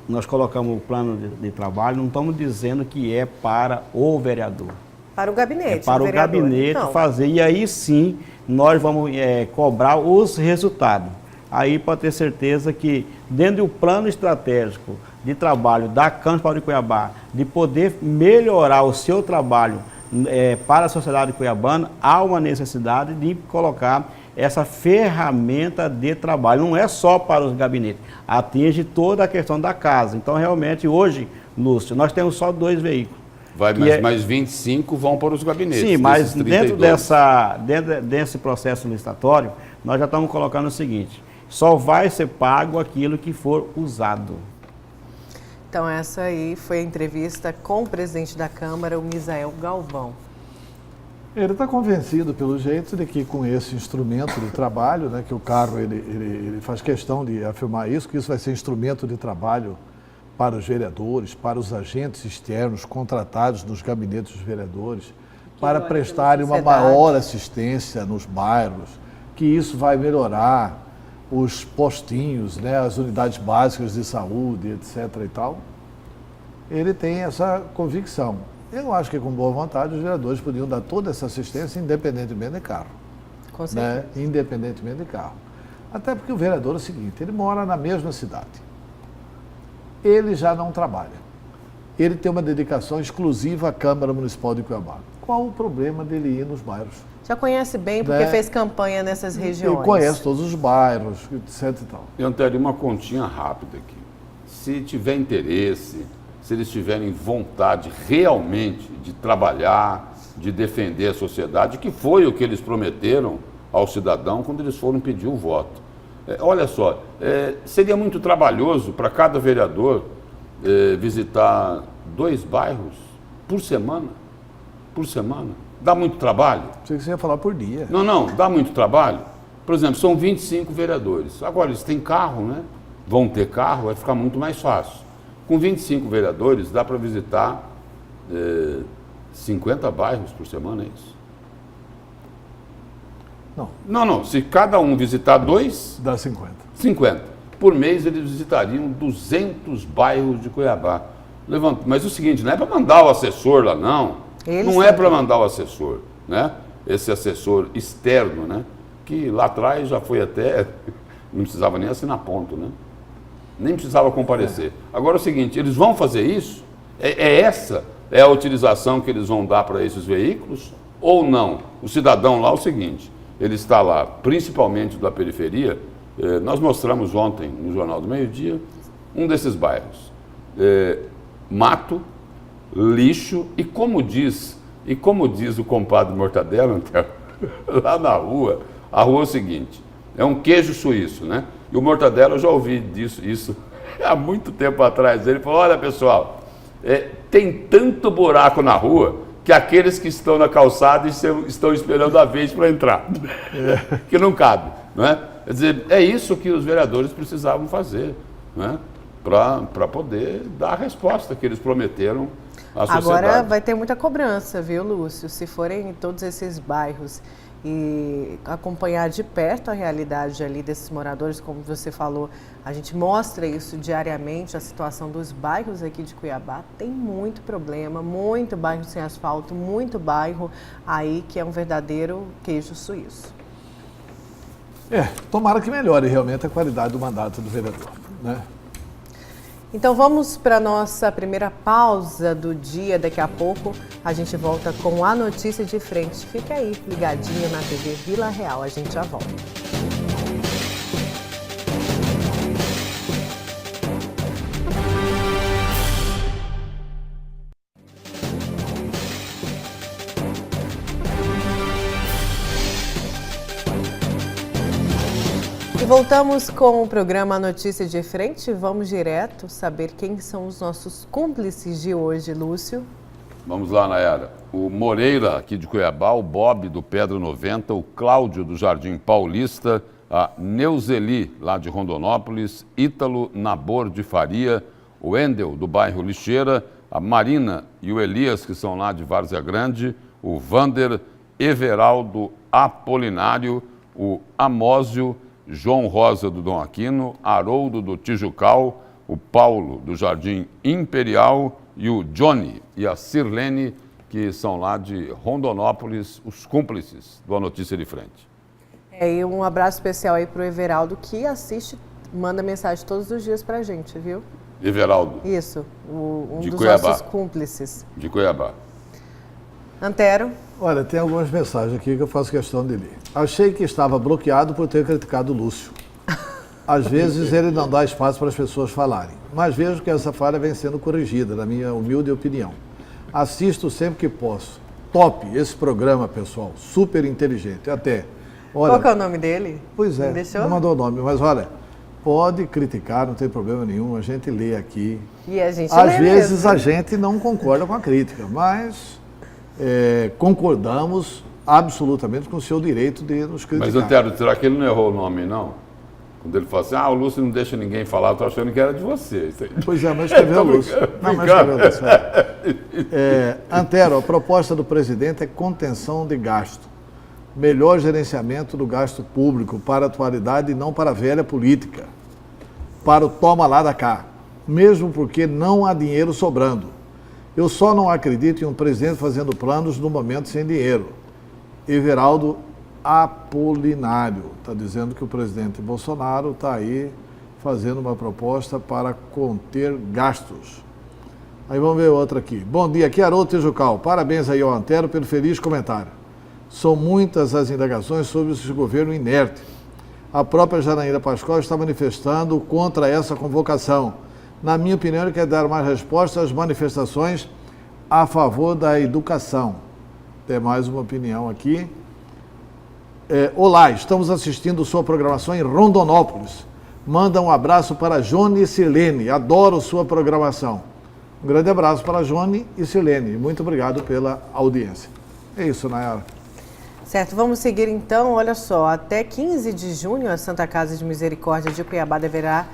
nós colocamos o plano de trabalho, não estamos dizendo que é para o vereador. Para o gabinete. Para o gabinete então fazer. E aí sim, nós vamos cobrar os resultados. Aí pode ter certeza que dentro do plano estratégico de trabalho da Câmara Municipal de Cuiabá, de poder melhorar o seu trabalho para a sociedade cuiabana, há uma necessidade de colocar essa ferramenta de trabalho. Não é só para os gabinetes, atinge toda a questão da casa. Então, realmente, hoje, Lúcio, nós temos só 2 veículos. Mas 25 vão para os gabinetes. Sim, mas dentro desse processo licitatório, nós já estamos colocando o seguinte: só vai ser pago aquilo que for usado. Então, essa aí foi a entrevista com o presidente da Câmara, o Misael Galvão. Ele está convencido, pelo jeito, de que com esse instrumento de trabalho, né, que o carro ele faz questão de afirmar isso, que isso vai ser instrumento de trabalho para os vereadores, para os agentes externos contratados nos gabinetes dos vereadores, para prestarem uma maior assistência nos bairros, que isso vai melhorar os postinhos, né, as unidades básicas de saúde, etc. e tal. Ele tem essa convicção. Eu acho que com boa vontade os vereadores podiam dar toda essa assistência independentemente de carro. Com certeza. Né, independentemente de carro. Até porque o vereador é o seguinte, ele mora na mesma cidade. Ele já não trabalha. Ele tem uma dedicação exclusiva à Câmara Municipal de Cuiabá. Qual o problema dele ir nos bairros? Já conhece bem, porque fez campanha nessas regiões. Ele conhece todos os bairros, etc. e tal. Eu teria uma continha rápida aqui. Se tiver interesse, se eles tiverem vontade realmente de trabalhar, de defender a sociedade, que foi o que eles prometeram ao cidadão quando eles foram pedir o voto. Olha só, seria muito trabalhoso para cada vereador visitar 2 bairros por semana. Por semana. Dá muito trabalho? Achei que você ia falar por dia. Não, dá muito trabalho. Por exemplo, são 25 vereadores. Agora, eles têm carro, né? Vão ter carro, vai ficar muito mais fácil. Com 25 vereadores, dá para visitar 50 bairros por semana, é isso? Não. Se cada um visitar 2... Dá 50. 50. Por mês, eles visitariam 200 bairros de Cuiabá. Mas o seguinte, não é para mandar o assessor lá, não. Não é para mandar o assessor, né? Esse assessor externo, né? Que lá atrás já foi até... Não precisava nem assinar ponto, né? Nem precisava comparecer. Agora é o seguinte, eles vão fazer isso? Essa é a utilização que eles vão dar para esses veículos? Ou não? O cidadão lá é o seguinte, ele está lá, principalmente da periferia, nós mostramos ontem no Jornal do Meio-Dia, um desses bairros. Mato, lixo e como diz o compadre Mortadelo, lá na rua, a rua é o seguinte, é um queijo suíço, né? E o Mortadelo, eu já ouvi isso há muito tempo atrás. Ele falou, olha pessoal, tem tanto buraco na rua que aqueles que estão na calçada e estão esperando a vez para entrar. Que não cabe, não é? Quer dizer, é isso que os vereadores precisavam fazer, não é? Para poder dar a resposta que eles prometeram à sociedade. Agora vai ter muita cobrança, viu, Lúcio? Se forem em todos esses bairros e acompanhar de perto a realidade ali desses moradores, como você falou, a gente mostra isso diariamente, a situação dos bairros aqui de Cuiabá, tem muito problema, muito bairro sem asfalto, muito bairro aí que é um verdadeiro queijo suíço. Tomara que melhore realmente a qualidade do mandato do vereador, né? Então vamos para a nossa primeira pausa do dia. Daqui a pouco a gente volta com a notícia de frente. Fica aí, ligadinho na TV Vila Real. A gente já volta. E voltamos com o programa Notícia de Frente. Vamos direto saber quem são os nossos cúmplices de hoje, Lúcio. Vamos lá, Nayara. O Moreira, aqui de Cuiabá, o Bob, do Pedra 90, o Cláudio, do Jardim Paulista, a Neuzeli, lá de Rondonópolis, Ítalo Nabor de Faria, o Endel, do bairro Lixeira, a Marina e o Elias, que são lá de Várzea Grande, o Vander, Everaldo Apolinário, o Amósio, João Rosa, do Dom Aquino, Haroldo, do Tijucal, o Paulo, do Jardim Imperial, e o Johnny e a Sirlene, que são lá de Rondonópolis, os cúmplices do A Notícia de Frente. E um abraço especial aí para o Everaldo, que assiste, manda mensagem todos os dias para a gente, viu? Everaldo. Isso, um de dos Cuiabá. nossos cúmplices. De Cuiabá. Antero. Olha, tem algumas mensagens aqui que eu faço questão de ler. Achei que estava bloqueado por ter criticado o Lúcio. Às vezes ele não dá espaço para as pessoas falarem, mas vejo que essa falha vem sendo corrigida, na minha humilde opinião. Assisto sempre que posso. Top esse programa, pessoal. Super inteligente. Até. Olha, qual que é o nome dele? Pois é, Deixou? não mandou o nome, mas olha, pode criticar, não tem problema nenhum, a gente lê aqui. E a gente Às lê vezes mesmo. a gente não concorda com a crítica, mas concordamos absolutamente com o seu direito de nos criticar. Mas, Antero, será que ele não errou o nome, não? Quando ele fala assim, o Lúcio não deixa ninguém falar, eu tô achando que era de você. Isso aí. Pois é, mas escreveu o Lúcio. Não, mas escreveu o Lúcio. Antero, a proposta do presidente é contenção de gasto. Melhor gerenciamento do gasto público para a atualidade e não para a velha política. Para o toma lá da cá. Mesmo porque não há dinheiro sobrando. Eu só não acredito em um presidente fazendo planos no momento sem dinheiro. Everaldo Apolinário está dizendo que o presidente Bolsonaro está aí fazendo uma proposta para conter gastos. Aí vamos ver outra aqui. Bom dia, aqui é Haroldo Tijucal. Parabéns aí ao Antero pelo feliz comentário. São muitas as indagações sobre esse governo inerte. A própria Janaína Pascoal está manifestando contra essa convocação. Na minha opinião, ele quer dar mais respostas às manifestações a favor da educação. Tem mais uma opinião aqui. Olá, estamos assistindo sua programação em Rondonópolis. Manda um abraço para Johnny e Sirlene. Adoro sua programação. Um grande abraço para Johnny e Sirlene. Muito obrigado pela audiência. É isso, Nayara. Certo, vamos seguir então. Olha só, até 15 de junho, a Santa Casa de Misericórdia de Cuiabá deverá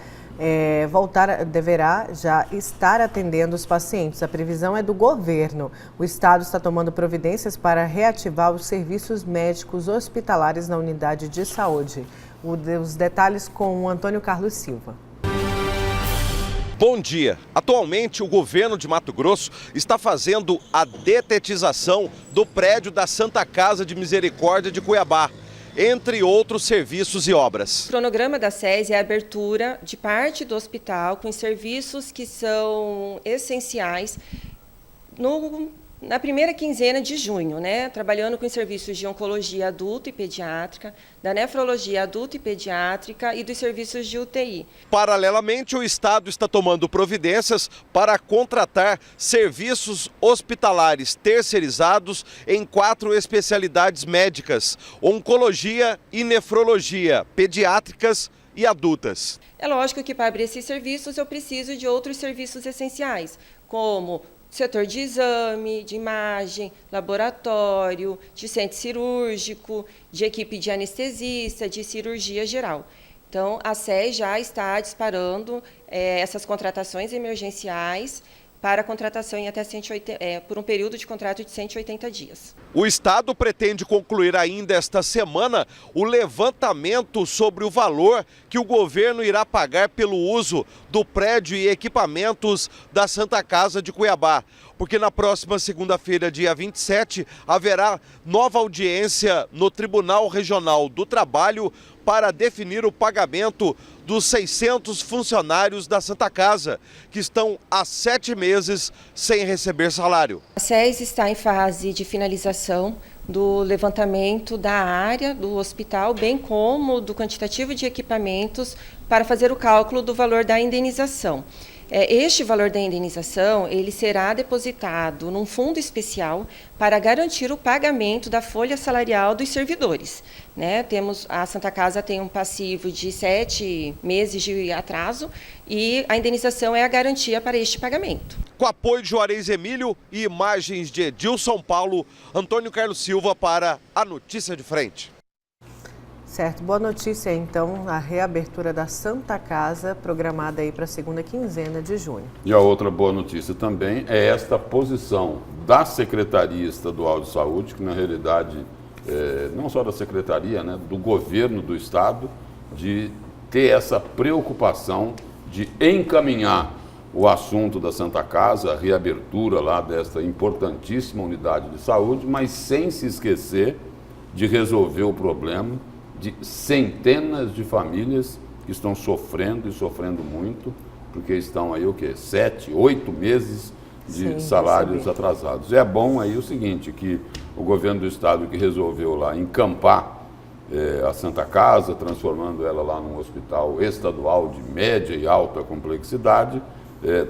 já estar atendendo os pacientes. A previsão é do governo. O Estado está tomando providências para reativar os serviços médicos hospitalares na unidade de saúde. Os detalhes com o Antônio Carlos Silva. Bom dia. Atualmente, o governo de Mato Grosso está fazendo a detetização do prédio da Santa Casa de Misericórdia de Cuiabá, entre outros serviços e obras. O cronograma da SES é a abertura de parte do hospital com serviços que são essenciais na primeira quinzena de junho, trabalhando com serviços de oncologia adulta e pediátrica, da nefrologia adulta e pediátrica e dos serviços de UTI. Paralelamente, o Estado está tomando providências para contratar serviços hospitalares terceirizados em 4 especialidades médicas: oncologia e nefrologia, pediátricas e adultas. É lógico que para abrir esses serviços eu preciso de outros serviços essenciais, como setor de exame, de imagem, laboratório, de centro cirúrgico, de equipe de anestesista, de cirurgia geral. Então, a SES já está disparando essas contratações emergenciais para a contratação em até por um período de contrato de 180 dias. O Estado pretende concluir ainda esta semana o levantamento sobre o valor que o governo irá pagar pelo uso do prédio e equipamentos da Santa Casa de Cuiabá. Porque na próxima segunda-feira, dia 27, haverá nova audiência no Tribunal Regional do Trabalho para definir o pagamento dos 600 funcionários da Santa Casa, que estão há 7 meses sem receber salário. A SES está em fase de finalização do levantamento da área do hospital, bem como do quantitativo de equipamentos para fazer o cálculo do valor da indenização. Este valor da indenização ele será depositado num fundo especial para garantir o pagamento da folha salarial dos servidores. A Santa Casa tem um passivo de 7 meses de atraso e a indenização é a garantia para este pagamento. Com apoio de Juarez Emílio e imagens de Edilson Paulo, Antônio Carlos Silva para a Notícia de Frente. Certo, boa notícia então, a reabertura da Santa Casa, programada aí para a segunda quinzena de junho. E a outra boa notícia também é esta posição da Secretaria Estadual de Saúde, que na realidade, não só da Secretaria, do governo do Estado, de ter essa preocupação de encaminhar o assunto da Santa Casa, a reabertura lá desta importantíssima unidade de saúde, mas sem se esquecer de resolver o problema de centenas de famílias que estão sofrendo e sofrendo muito, porque estão aí 7, 8 meses de salários atrasados. É bom aí o seguinte, que o governo do estado que resolveu lá encampar a Santa Casa, transformando ela lá num hospital estadual de média e alta complexidade,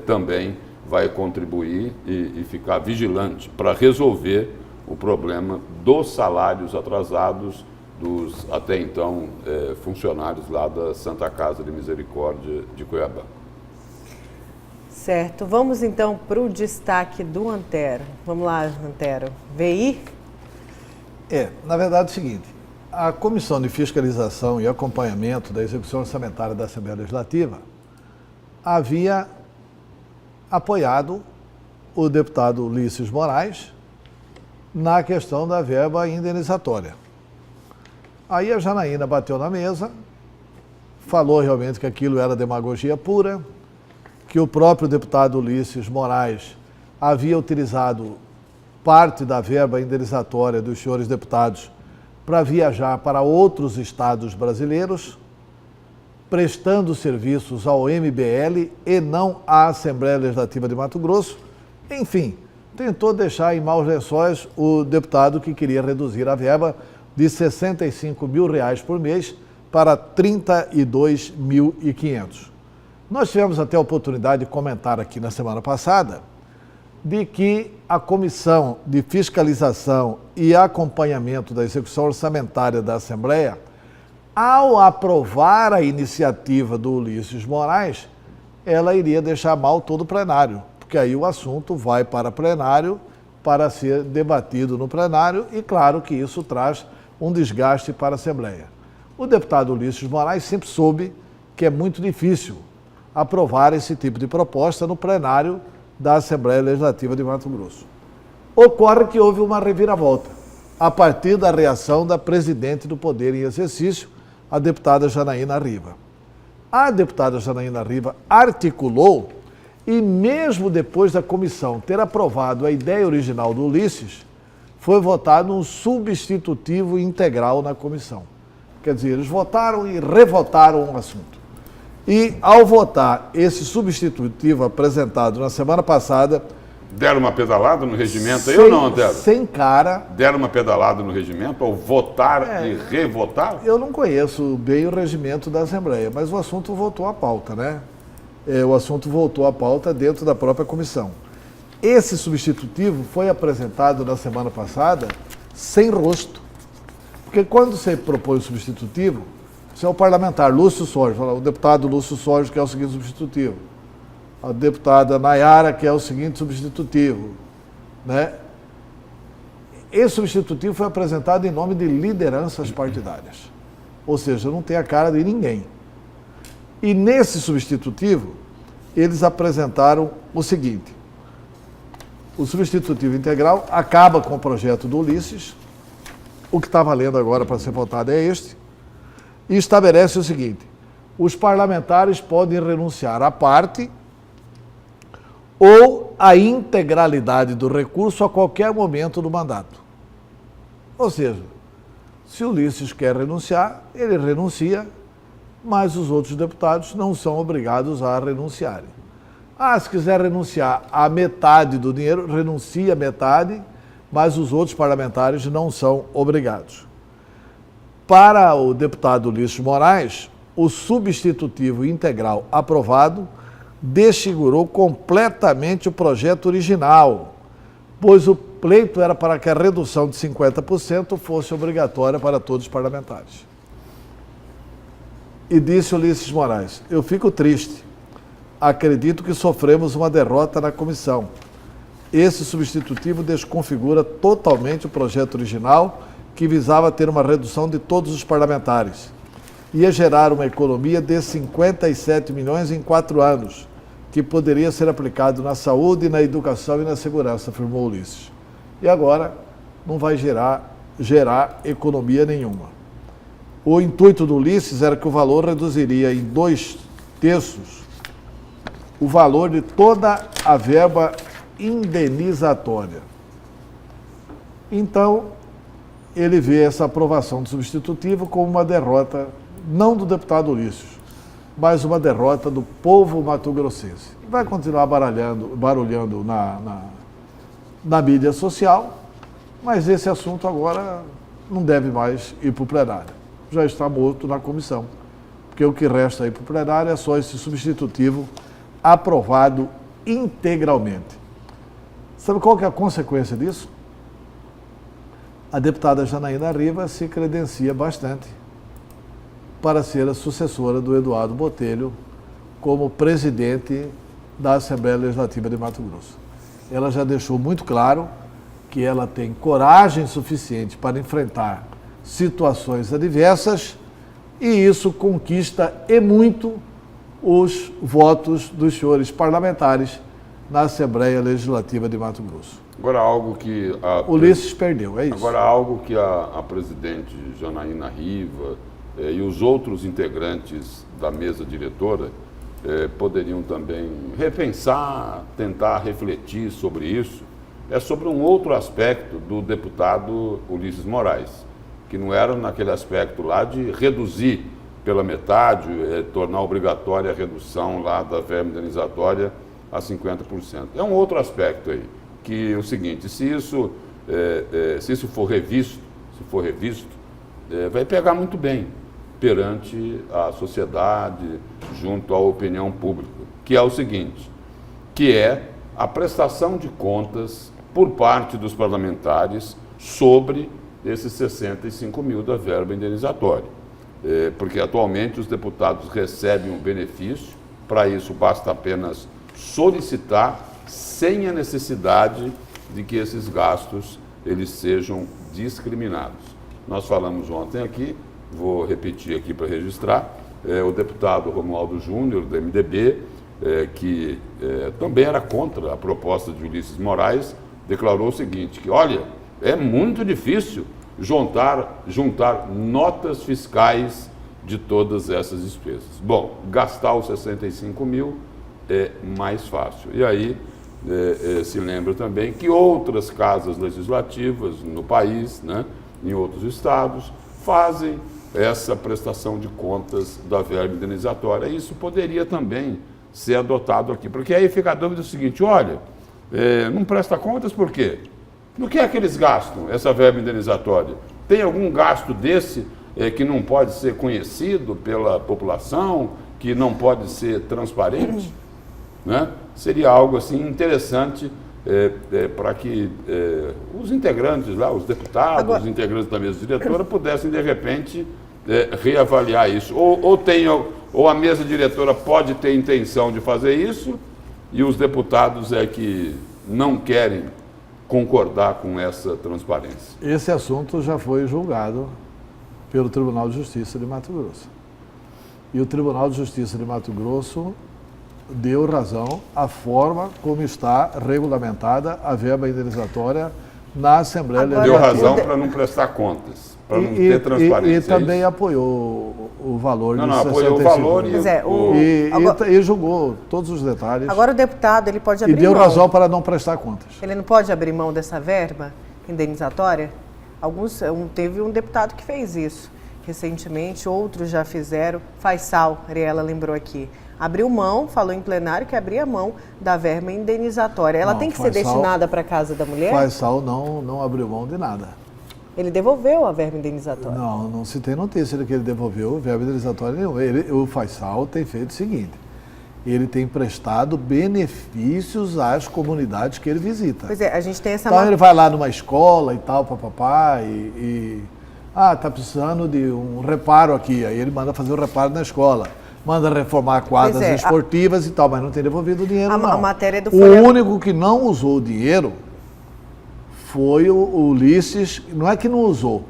também vai contribuir e ficar vigilante para resolver o problema dos salários atrasados dos, até então, funcionários lá da Santa Casa de Misericórdia de Cuiabá. Certo, vamos então para o destaque do Antero. Vamos lá, Antero. VI? Na verdade é o seguinte, a Comissão de Fiscalização e Acompanhamento da Execução Orçamentária da Assembleia Legislativa havia apoiado o deputado Ulisses Moraes na questão da verba indenizatória. Aí a Janaína bateu na mesa, falou realmente que aquilo era demagogia pura, que o próprio deputado Ulisses Moraes havia utilizado parte da verba indenizatória dos senhores deputados para viajar para outros estados brasileiros, prestando serviços ao MBL e não à Assembleia Legislativa de Mato Grosso. Enfim, tentou deixar em maus lençóis o deputado que queria reduzir a verba de R$ 65 mil por mês para 32.500. Nós tivemos até a oportunidade de comentar aqui na semana passada de que a Comissão de Fiscalização e Acompanhamento da Execução Orçamentária da Assembleia, ao aprovar a iniciativa do Ulisses Moraes, ela iria deixar mal todo o plenário, porque aí o assunto vai para plenário para ser debatido no plenário e claro que isso traz um desgaste para a Assembleia. O deputado Ulisses Moraes sempre soube que é muito difícil aprovar esse tipo de proposta no plenário da Assembleia Legislativa de Mato Grosso. Ocorre que houve uma reviravolta, a partir da reação da presidente do Poder em Exercício, a deputada Janaína Riva. A deputada Janaína Riva articulou e mesmo depois da comissão ter aprovado a ideia original do Ulisses, foi votado um substitutivo integral na comissão. Quer dizer, eles votaram e revotaram o assunto. E, ao votar esse substitutivo apresentado na semana passada... Deram uma pedalada no regimento aí ou não, Antero? Sem cara. Deram uma pedalada no regimento ao votar e revotar? Eu não conheço bem o regimento da Assembleia, mas o assunto voltou à pauta, né? O assunto voltou à pauta dentro da própria comissão. Esse substitutivo foi apresentado na semana passada sem rosto. Porque quando você propõe o substitutivo, você é o parlamentar Lúcio Sorge, o deputado Lúcio Sorge, que é o seguinte substitutivo. a deputada Nayara, que é o seguinte substitutivo, né? Esse substitutivo foi apresentado em nome de lideranças partidárias, ou seja, não tem a cara de ninguém. E nesse substitutivo, eles apresentaram o seguinte: o substitutivo integral acaba com o projeto do Ulisses, o que está valendo agora para ser votado é este, e estabelece o seguinte: os parlamentares podem renunciar à parte ou à integralidade do recurso a qualquer momento do mandato. Ou seja, se o Ulisses quer renunciar, ele renuncia, mas os outros deputados não são obrigados a renunciarem. Se quiser renunciar à metade do dinheiro, renuncia à metade, mas os outros parlamentares não são obrigados. Para o deputado Ulisses Moraes, o substitutivo integral aprovado desfigurou completamente o projeto original, pois o pleito era para que a redução de 50% fosse obrigatória para todos os parlamentares. E disse Ulisses Moraes: eu fico triste, acredito que sofremos uma derrota na comissão. Esse substitutivo desconfigura totalmente o projeto original, que visava ter uma redução de todos os parlamentares. Ia gerar uma economia de 57 milhões em 4 anos, que poderia ser aplicado na saúde, na educação e na segurança, afirmou Ulisses. E agora não vai gerar economia nenhuma. O intuito do Ulisses era que o valor reduziria em 2/3 o valor de toda a verba indenizatória. Então, ele vê essa aprovação do substitutivo como uma derrota, não do deputado Ulisses, mas uma derrota do povo mato-grossense. Vai continuar barulhando na mídia social, mas esse assunto agora não deve mais ir para o plenário. Já está morto na comissão, porque o que resta aí para o plenário é só esse substitutivo aprovado integralmente. Sabe qual que é a consequência disso? A deputada Janaína Rivas se credencia bastante para ser a sucessora do Eduardo Botelho como presidente da Assembleia Legislativa de Mato Grosso. Ela já deixou muito claro que ela tem coragem suficiente para enfrentar situações adversas e isso conquista e muito os votos dos senhores parlamentares na Assembleia Legislativa de Mato Grosso. Agora, algo que Ulisses perdeu, é isso. Agora, algo que a presidente Janaína Rivas e os outros integrantes da mesa diretora poderiam também repensar, tentar refletir sobre isso, é sobre um outro aspecto do deputado Ulisses Moraes, que não era naquele aspecto lá de reduzir pela metade, tornar obrigatória a redução lá da verba indenizatória a 50%. É um outro aspecto aí, que é o seguinte: se isso for revisto, vai pegar muito bem perante a sociedade, junto à opinião pública, que é o seguinte, que é a prestação de contas por parte dos parlamentares sobre esses 65 mil da verba indenizatória. Porque atualmente os deputados recebem um benefício, para isso basta apenas solicitar, sem a necessidade de que esses gastos eles sejam discriminados. Nós falamos ontem aqui, vou repetir aqui para registrar, o deputado Romualdo Júnior, do MDB, que também era contra a proposta de Ulisses Moraes, declarou o seguinte, que olha, é muito difícil juntar notas fiscais de todas essas despesas. Bom, gastar os 65 mil é mais fácil. E aí se lembra também que outras casas legislativas no país, né, em outros estados, fazem essa prestação de contas da verba indenizatória. Isso poderia também ser adotado aqui, porque aí fica a dúvida do seguinte, olha, não presta contas por quê? No que é que eles gastam essa verba indenizatória? Tem algum gasto desse que não pode ser conhecido pela população, que não pode ser transparente? Né? Seria algo assim interessante para que os integrantes lá, os deputados, agora, os integrantes da mesa diretora pudessem de repente reavaliar isso. Ou a mesa diretora pode ter intenção de fazer isso, e os deputados é que não querem concordar com essa transparência. Esse assunto já foi julgado pelo Tribunal de Justiça de Mato Grosso. E o Tribunal de Justiça de Mato Grosso deu razão à forma como está regulamentada a verba indenizatória na Assembleia Deu Legislativa. razão para não prestar contas, para não ter transparência. E também é isso? apoiou o valor Não, de não, 65 apoiou o mil. valor Pois é, E julgou todos os detalhes Agora o deputado, ele pode e abrir deu mão. razão para não prestar contas. Ele não pode abrir mão dessa verba indenizatória? Teve um deputado que fez isso recentemente, outros já fizeram. Faisal, Ariela lembrou aqui. Abriu mão, falou em plenário que abria mão da verba indenizatória. Ela Não, tem que ser Faisal- destinada para a casa da mulher? Faisal não abriu mão de nada. Ele devolveu a verba indenizatória. Não se tem notícia de que ele devolveu verba indenizatória nenhuma. O Faisal tem feito o seguinte, ele tem prestado benefícios às comunidades que ele visita. Pois é, a gente tem essa... Então ele vai lá numa escola e tal, papapá, tá precisando de um reparo aqui, aí ele manda fazer o reparo na escola. Manda reformar quadras Pois é, esportivas e tal, mas não tem devolvido o dinheiro, não. A matéria do O Folha... único que não usou o dinheiro foi o Ulisses, não é que não usou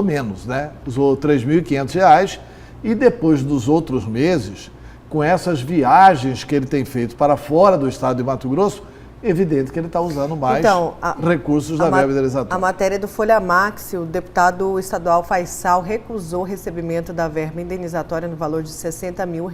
menos, né? Usou R$ 3.500 e depois dos outros meses, com essas viagens que ele tem feito para fora do estado de Mato Grosso, evidente que ele está usando mais recursos da verba indenizatória. A matéria do Folha Max, o deputado estadual Faisal recusou o recebimento da verba indenizatória no valor de R$ 60 mil,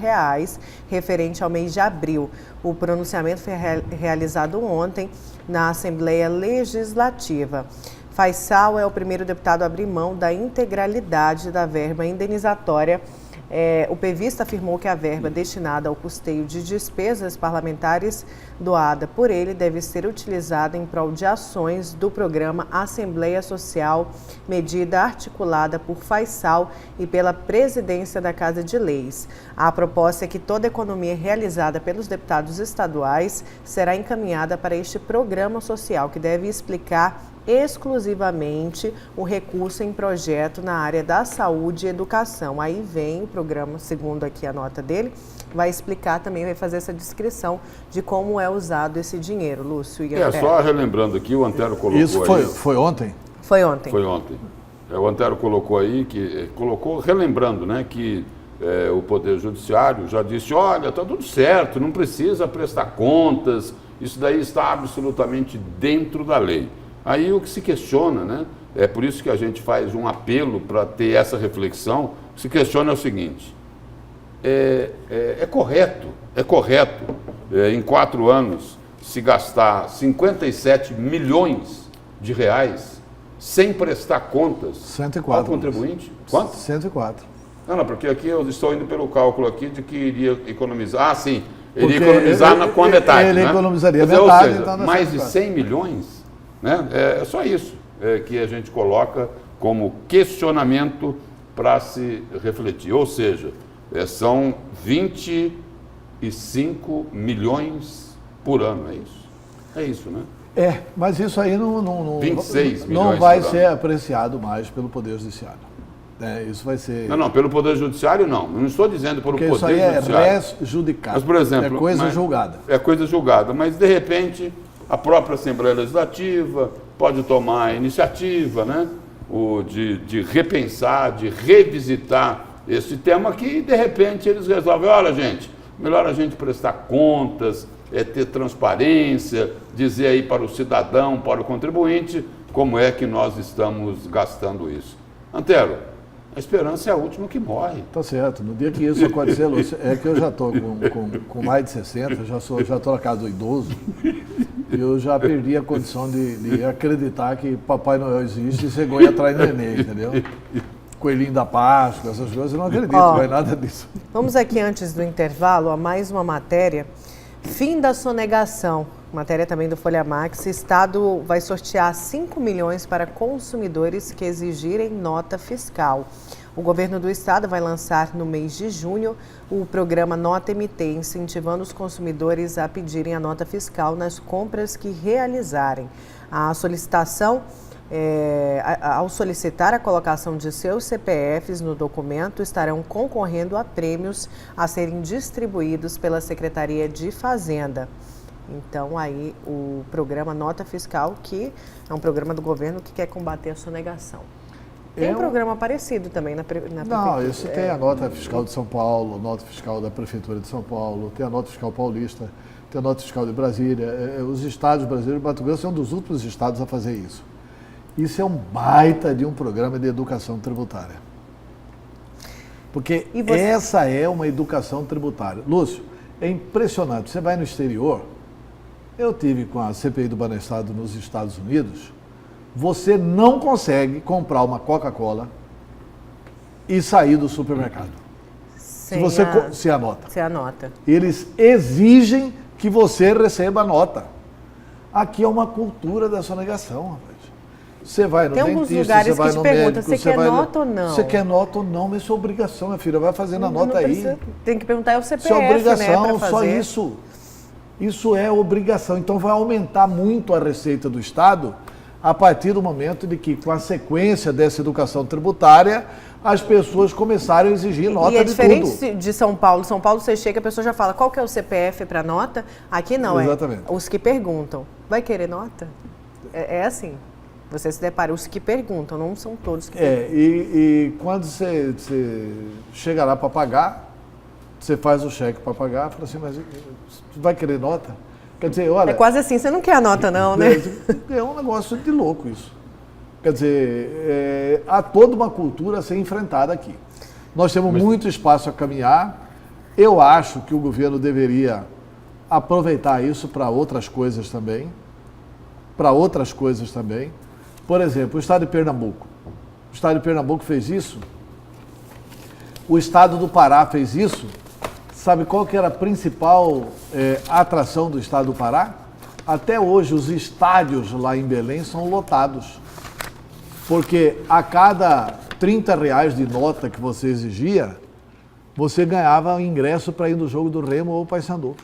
referente ao mês de abril. O pronunciamento foi realizado ontem na Assembleia Legislativa. Faisal é o primeiro deputado a abrir mão da integralidade da verba indenizatória. O pevista afirmou que a verba destinada ao custeio de despesas parlamentares doada por ele deve ser utilizada em prol de ações do programa Assembleia Social, medida articulada por Faisal e pela presidência da Casa de Leis. A proposta é que toda a economia realizada pelos deputados estaduais será encaminhada para este programa social, que deve explicar exclusivamente o recurso em projeto na área da saúde e educação. Aí vem o programa, segundo aqui a nota dele, vai explicar também, vai fazer essa descrição de como é usado esse dinheiro, Lúcio e Antero. Só relembrando aqui, o Antero colocou Isso aí... foi ontem? Foi ontem. Foi ontem. O Antero colocou aí, relembrando, né, que o Poder Judiciário já disse, olha, está tudo certo, não precisa prestar contas, isso daí está absolutamente dentro da lei. Aí o que se questiona, né, é por isso que a gente faz um apelo para ter essa reflexão, o que se questiona é o seguinte, é correto, em 4 anos se gastar 57 milhões de reais sem prestar contas 104, ao contribuinte? Quanto? 104. Não, porque aqui eu estou indo pelo cálculo aqui de que iria economizar, ele ia economizar com a metade, ele né? economizaria Quer dizer, metade, ou seja, então, mais de 100 milhões, né? É só isso que a gente coloca como questionamento para se refletir. Ou seja, são 25 milhões por ano, é isso? É isso, né? Mas isso aí não 26 não milhões vai por ser ano. apreciado mais pelo Poder Judiciário. Isso vai ser... Não, pelo Poder Judiciário não. Não estou dizendo pelo Porque Poder isso aí é Judiciário. res judicata. Mas, por exemplo... É coisa julgada. É coisa julgada. Mas, de repente, a própria Assembleia Legislativa pode tomar a iniciativa, né, de repensar, de revisitar esse tema que, de repente, eles resolvem, olha, gente, melhor a gente prestar contas, ter transparência, dizer aí para o cidadão, para o contribuinte, como é que nós estamos gastando isso. Antero, a esperança é a última que morre. Tá certo. No dia que isso acontecer, Lúcio, é que eu já estou com mais de 60, já estou na casa do idoso, e eu já perdi a condição de acreditar que Papai Noel existe e cegonha atrás do neném, entendeu? Coelhinho da Páscoa, essas coisas, eu não acredito mais nada disso. Vamos aqui, antes do intervalo, a mais uma matéria. Fim da sonegação. Matéria também do Folha Max. Estado vai sortear 5 milhões para consumidores que exigirem nota fiscal. O governo do estado vai lançar no mês de junho o programa Nota MT, incentivando os consumidores a pedirem a nota fiscal nas compras que realizarem. A solicitação ao solicitar a colocação de seus CPFs no documento, estarão concorrendo a prêmios a serem distribuídos pela Secretaria de Fazenda. Então, aí, o programa Nota Fiscal, que é um programa do governo que quer combater a sonegação. Tem um programa parecido também na prefeitura? Não, isso tem a Nota Fiscal de São Paulo, Nota Fiscal da Prefeitura de São Paulo, tem a Nota Fiscal Paulista, tem a Nota Fiscal de Brasília. Os estados brasileiros, Mato Grosso é um dos últimos estados a fazer isso. Isso é um baita de um programa de educação tributária. Porque essa é uma educação tributária. Lúcio, é impressionante. Você vai no exterior, eu tive com a CPI do Banestado nos Estados Unidos, você não consegue comprar uma Coca-Cola e sair do supermercado. Se anota. Se anota. Eles exigem que você receba a nota. Aqui é uma cultura da sonegação, rapaz. Você vai no dentista, você vai no médico, você quer nota ou não? Você quer nota ou não, mas isso é obrigação, minha filha. Vai fazendo a nota aí. Tem que perguntar o CPF, isso é obrigação, né, pra fazer. só isso. Isso é obrigação. Então vai aumentar muito a receita do Estado a partir do momento de que, com a sequência dessa educação tributária, as pessoas começarem a exigir nota de tudo. E é diferente de São Paulo. São Paulo, você chega, a pessoa já fala, qual que é o CPF para nota? Aqui não, exatamente. Os que perguntam. Vai querer nota? É assim. Você se depara, os que perguntam, não são todos que perguntam. E quando você chega lá para pagar, você faz o cheque para pagar, fala assim, mas você vai querer nota? Quer dizer, olha... É quase assim, você não quer a nota não, né? É um negócio de louco isso. Quer dizer, há toda uma cultura a ser enfrentada aqui. Nós temos muito espaço a caminhar. Eu acho que o governo deveria aproveitar isso para outras coisas também. Por exemplo, o Estado de Pernambuco. O Estado de Pernambuco fez isso. O Estado do Pará fez isso. Sabe qual que era a principal atração do Estado do Pará? Até hoje, os estádios lá em Belém são lotados. Porque a cada R$30 de nota que você exigia, você ganhava um ingresso para ir no jogo do Remo ou Paysandu.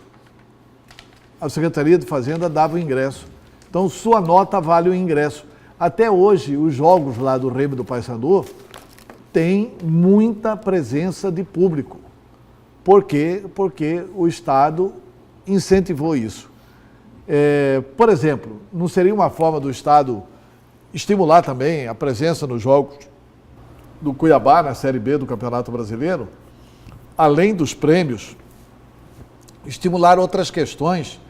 A Secretaria de Fazenda dava o ingresso. Então, sua nota vale o ingresso. Até hoje, os jogos lá do Remo e do Paysandu têm muita presença de público. Por quê? Porque o Estado incentivou isso. Por exemplo, não seria uma forma do Estado estimular também a presença nos jogos do Cuiabá na Série B do Campeonato Brasileiro, além dos prêmios, estimular outras questões,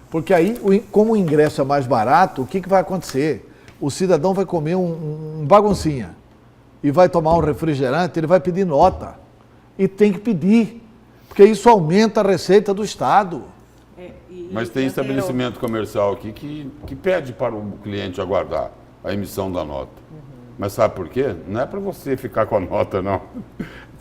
porque aí, como o ingresso é mais barato, o que vai acontecer? O cidadão vai comer um baguncinha e vai tomar um refrigerante, ele vai pedir nota. E tem que pedir, porque isso aumenta a receita do Estado. Mas tem estabelecimento comercial aqui que pede para o cliente aguardar a emissão da nota. Mas sabe por quê? Não é para você ficar com a nota, não.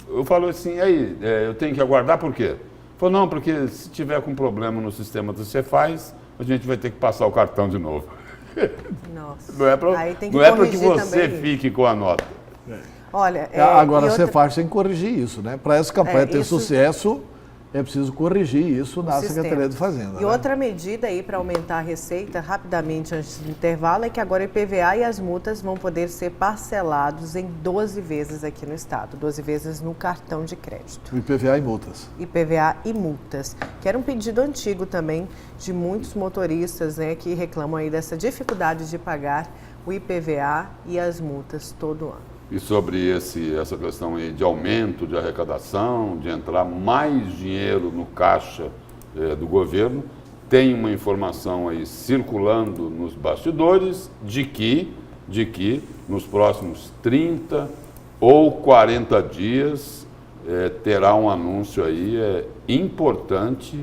Eu falo assim, aí, eu tenho que aguardar por quê? Falou, não, porque se tiver com problema no sistema que você faz, a gente vai ter que passar o cartão de novo. Nossa. Não é para que você fique com a nota. Olha, agora você faz sem corrigir isso, né? Para essa campanha ter sucesso, é preciso corrigir isso na Secretaria de Fazenda. E outra medida aí para aumentar a receita, rapidamente antes do intervalo, é que agora o IPVA e as multas vão poder ser parcelados em 12 vezes aqui no Estado, 12 vezes no cartão de crédito. IPVA e multas. IPVA e multas, que era um pedido antigo também de muitos motoristas, né, que reclamam aí dessa dificuldade de pagar o IPVA e as multas todo ano. E sobre essa questão aí de aumento de arrecadação, de entrar mais dinheiro no caixa do governo, tem uma informação aí circulando nos bastidores de que nos próximos 30 ou 40 dias terá um anúncio aí importante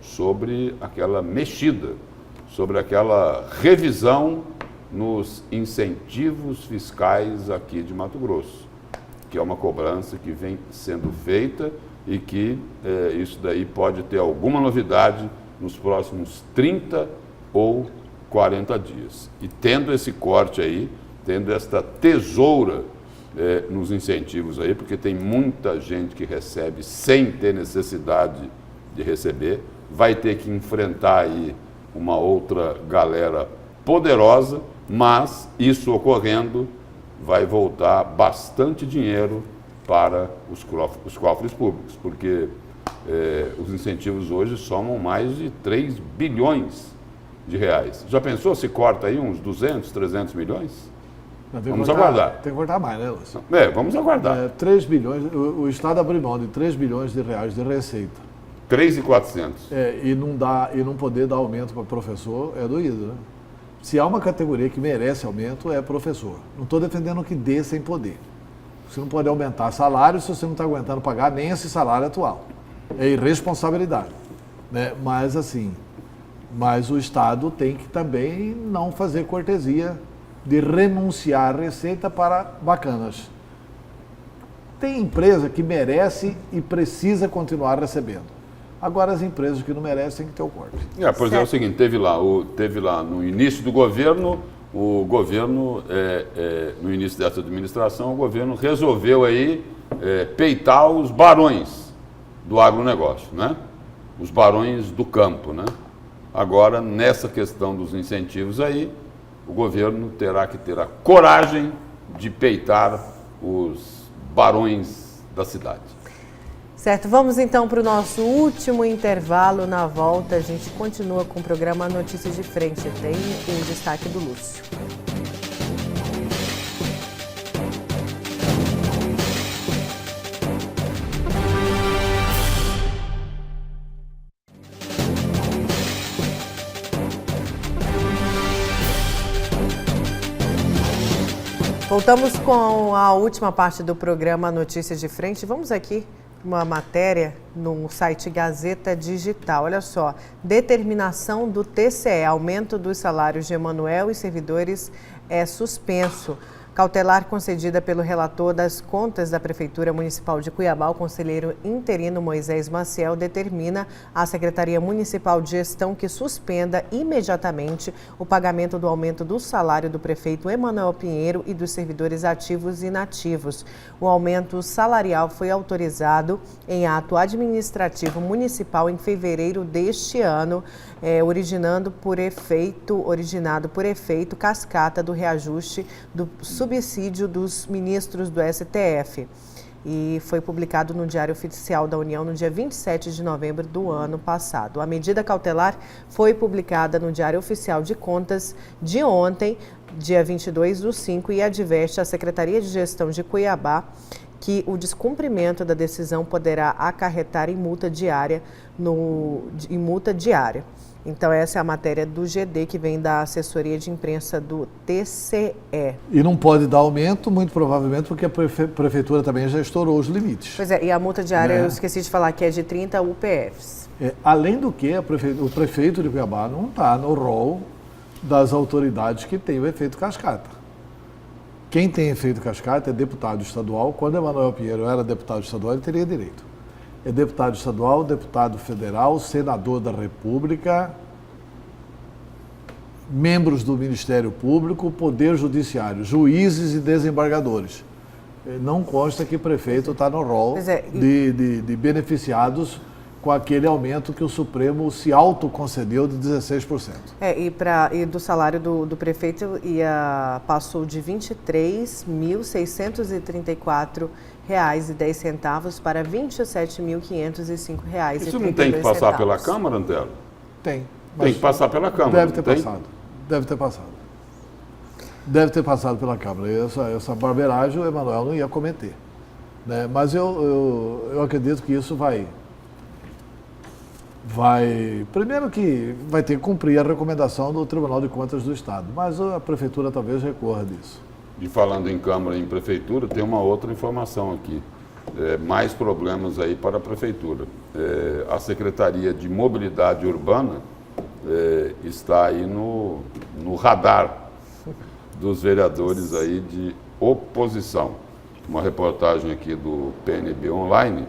sobre aquela mexida, sobre aquela revisão nos incentivos fiscais aqui de Mato Grosso, que é uma cobrança que vem sendo feita e que isso daí pode ter alguma novidade nos próximos 30 ou 40 dias. E tendo esse corte aí, tendo esta tesoura nos incentivos aí, porque tem muita gente que recebe sem ter necessidade de receber, vai ter que enfrentar aí uma outra galera poderosa Mas, isso ocorrendo, vai voltar bastante dinheiro para os cofres públicos, porque os incentivos hoje somam mais de 3 bilhões de reais. Já pensou se corta aí uns 200, 300 milhões? Vamos aguardar. Tem que cortar mais, né, Lúcio? Vamos aguardar. 3 bilhões, o Estado abriu mão de 3 bilhões de reais de receita. 3.400. E não poder dar aumento para professor é doído, né? Se há uma categoria que merece aumento, é professor. Não estou defendendo que dê sem poder. Você não pode aumentar salário se você não está aguentando pagar nem esse salário atual. É irresponsabilidade, né? Mas o Estado tem que também não fazer cortesia de renunciar à receita para bacanas. Tem empresa que merece e precisa continuar recebendo. Agora as empresas que não merecem têm que ter o corte. Pois é o seguinte, teve lá no início do governo, no início dessa administração, o governo resolveu aí peitar os barões do agronegócio, né? Os barões do campo, né? Agora, nessa questão dos incentivos aí, o governo terá que ter a coragem de peitar os barões da cidade. Certo, vamos então para o nosso último intervalo. Na volta a gente continua com o programa Notícias de Frente. Tem o destaque do Lúcio. Voltamos com a última parte do programa Notícias de Frente. Vamos aqui uma matéria no site Gazeta Digital. Olha só, determinação do TCE, aumento dos salários de Emanuel e servidores é suspenso. Cautelar concedida pelo relator das contas da Prefeitura Municipal de Cuiabá, o conselheiro interino Moisés Maciel, determina à Secretaria Municipal de Gestão que suspenda imediatamente o pagamento do aumento do salário do prefeito Emanuel Pinheiro e dos servidores ativos e inativos. O aumento salarial foi autorizado em ato administrativo municipal em fevereiro deste ano, originado por efeito cascata do reajuste do subsídio dos ministros do STF. E foi publicado no Diário Oficial da União no dia 27 de novembro do ano passado. A medida cautelar foi publicada no Diário Oficial de Contas de ontem, dia 22/5, e adverte à Secretaria de Gestão de Cuiabá que o descumprimento da decisão poderá acarretar em multa diária. Então, essa é a matéria do GD, que vem da assessoria de imprensa do TCE. E não pode dar aumento, muito provavelmente, porque a prefeitura também já estourou os limites. Pois é, e a multa diária, eu esqueci de falar, que é de 30 UPFs. Além do que, o prefeito de Cuiabá não está no rol das autoridades que têm o efeito cascata. Quem tem efeito cascata é deputado estadual. Quando Emanuel Pinheiro era deputado estadual, ele teria direito. É deputado estadual, deputado federal, senador da República, membros do Ministério Público, Poder Judiciário, juízes e desembargadores. Não consta que prefeito está no rol de beneficiados com aquele aumento que o Supremo se autoconcedeu de 16%. E do salário do prefeito passou de R$ 23.634,10 para R$ 27.505,32. Isso não tem que passar pela Câmara, Antero? Tem. Tem que passar pela Câmara. Deve ter passado. Deve ter passado pela Câmara. Essa barbeiragem o Emanuel não ia cometer, né? Mas eu acredito que isso vai... Primeiro que vai ter que cumprir a recomendação do Tribunal de Contas do Estado, mas a Prefeitura talvez recorra disso. E falando em Câmara e em Prefeitura, tem uma outra informação aqui. Mais problemas aí para a Prefeitura. A Secretaria de Mobilidade Urbana está aí no radar dos vereadores aí de oposição. Uma reportagem aqui do PNB Online,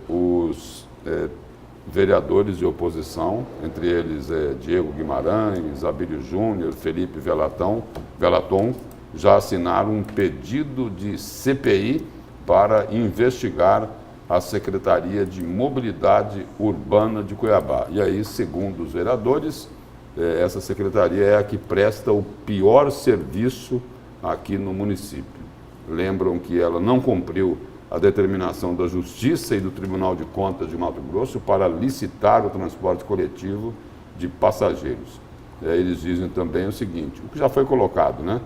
os vereadores de oposição, entre eles Diego Guimarães, Abílio Júnior, Felipe Velaton, já assinaram um pedido de CPI para investigar a Secretaria de Mobilidade Urbana de Cuiabá. E aí, segundo os vereadores, essa secretaria é a que presta o pior serviço aqui no município. Lembram que ela não cumpriu a determinação da Justiça e do Tribunal de Contas de Mato Grosso para licitar o transporte coletivo de passageiros. Eles dizem também o seguinte, o que já foi colocado, né?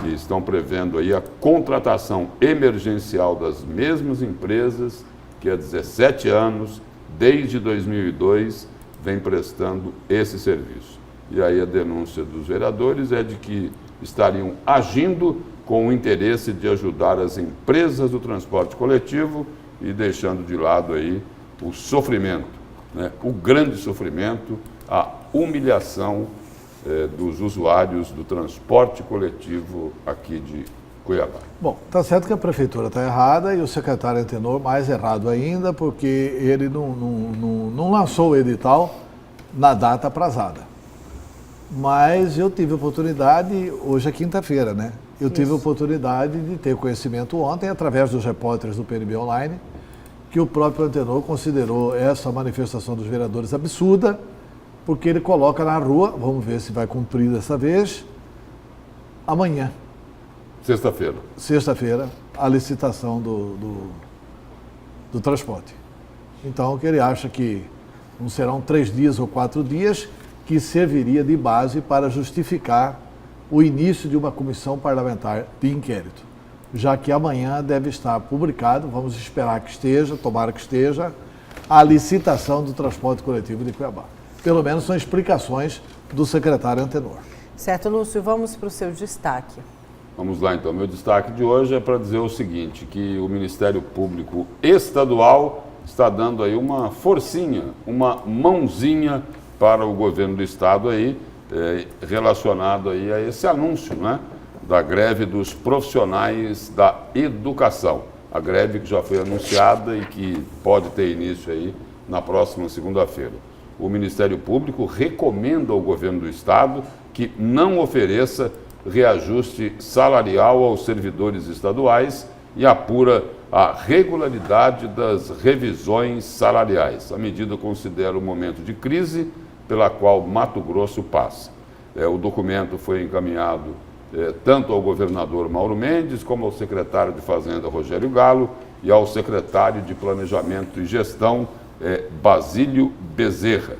Que estão prevendo aí a contratação emergencial das mesmas empresas que há 17 anos, desde 2002, vem prestando esse serviço. E aí a denúncia dos vereadores é de que estariam agindo com o interesse de ajudar as empresas do transporte coletivo e deixando de lado aí o sofrimento, né? O grande sofrimento, a humilhação dos usuários do transporte coletivo aqui de Cuiabá. Bom, está certo que a prefeitura está errada e o secretário Antenor mais errado ainda, porque ele não lançou o edital na data aprazada. Mas eu tive a oportunidade, hoje é quinta-feira, né? Eu tive a oportunidade de ter conhecimento ontem, através dos repórteres do PNB Online, que o próprio Antenor considerou essa manifestação dos vereadores absurda, porque ele coloca na rua, vamos ver se vai cumprir dessa vez, amanhã. Sexta-feira. Sexta-feira, a licitação do transporte. Então, que ele acha que não serão 3 dias ou 4 dias, que serviria de base para justificar o início de uma comissão parlamentar de inquérito. Já que amanhã deve estar publicado, vamos esperar que esteja, tomara que esteja, a licitação do transporte coletivo de Cuiabá. Pelo menos são explicações do secretário Antenor. Certo, Lúcio, vamos para o seu destaque. Vamos lá, então. Meu destaque de hoje é para dizer o seguinte, que o Ministério Público Estadual está dando aí uma forcinha, uma mãozinha para o governo do Estado aí, relacionado aí a esse anúncio, né, da greve dos profissionais da educação. A greve que já foi anunciada e que pode ter início aí na próxima segunda-feira. O Ministério Público recomenda ao governo do Estado que não ofereça reajuste salarial aos servidores estaduais e apura a regularidade das revisões salariais. A medida considera o momento de crise pela qual Mato Grosso passa. O documento foi encaminhado tanto ao governador Mauro Mendes, como ao secretário de Fazenda Rogério Galo e ao secretário de Planejamento e Gestão Basílio Bezerra.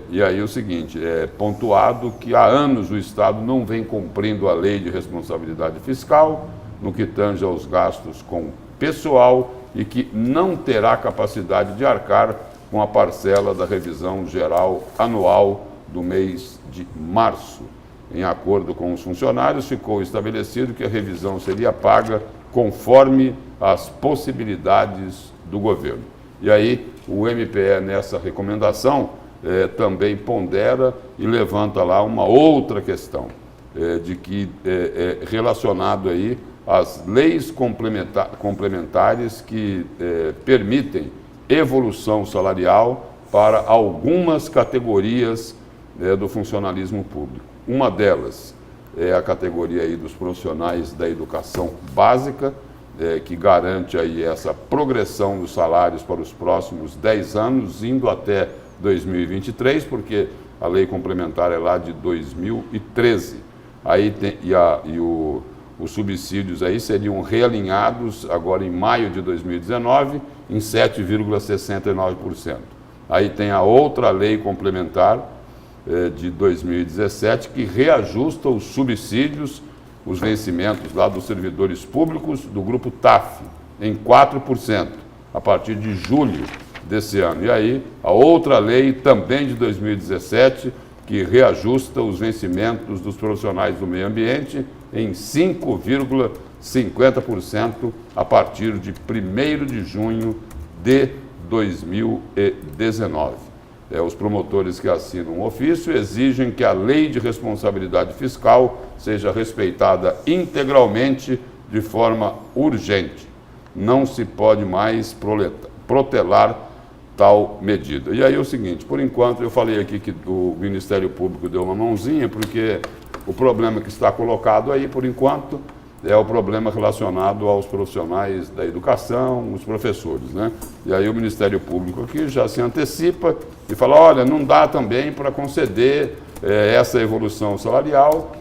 E aí o seguinte, é pontuado que há anos o Estado não vem cumprindo a lei de responsabilidade fiscal, no que tange aos gastos com pessoal e que não terá capacidade de arcar com a parcela da revisão geral anual do mês de março. Em acordo com os funcionários, ficou estabelecido que a revisão seria paga conforme as possibilidades do governo. E aí o MPE, nessa recomendação, também pondera e levanta lá uma outra questão, de que relacionado aí às leis complementares que permitem evolução salarial para algumas categorias do funcionalismo público. Uma delas é a categoria aí dos profissionais da educação básica, que garante aí essa progressão dos salários para os próximos 10 anos, indo até 2023, porque a lei complementar é lá de 2013. Aí tem, os subsídios aí seriam realinhados agora em maio de 2019 em 7,69%. Aí tem a outra lei complementar de 2017 que reajusta os subsídios, os vencimentos lá dos servidores públicos do grupo TAF em 4% a partir de julho desse ano. E aí a outra lei também de 2017 que reajusta os vencimentos dos profissionais do meio ambiente em 5,50% a partir de 1º de junho de 2019. Os promotores que assinam o ofício exigem que a lei de responsabilidade fiscal seja respeitada integralmente de forma urgente. Não se pode mais protelar tal medida. E aí é o seguinte, por enquanto eu falei aqui que o Ministério Público deu uma mãozinha, porque o problema que está colocado aí, por enquanto, é o problema relacionado aos profissionais da educação, os professores, né? E aí o Ministério Público aqui já se antecipa e fala, olha, não dá também para conceder essa evolução salarial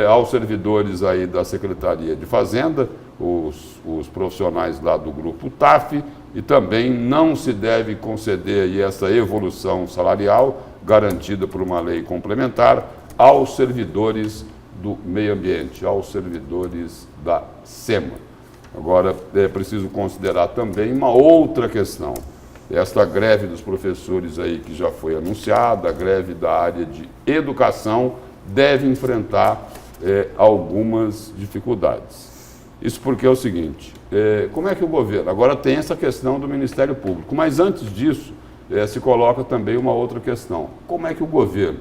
aos servidores aí da Secretaria de Fazenda, os profissionais lá do grupo TAF, e também não se deve conceder aí essa evolução salarial garantida por uma lei complementar aos servidores do meio ambiente, aos servidores da SEMA. Agora, é preciso considerar também uma outra questão. Esta greve dos professores aí que já foi anunciada, a greve da área de educação, deve enfrentar algumas dificuldades. Isso porque é o seguinte, como é que o governo... Agora tem essa questão do Ministério Público, mas antes disso se coloca também uma outra questão. Como é que o governo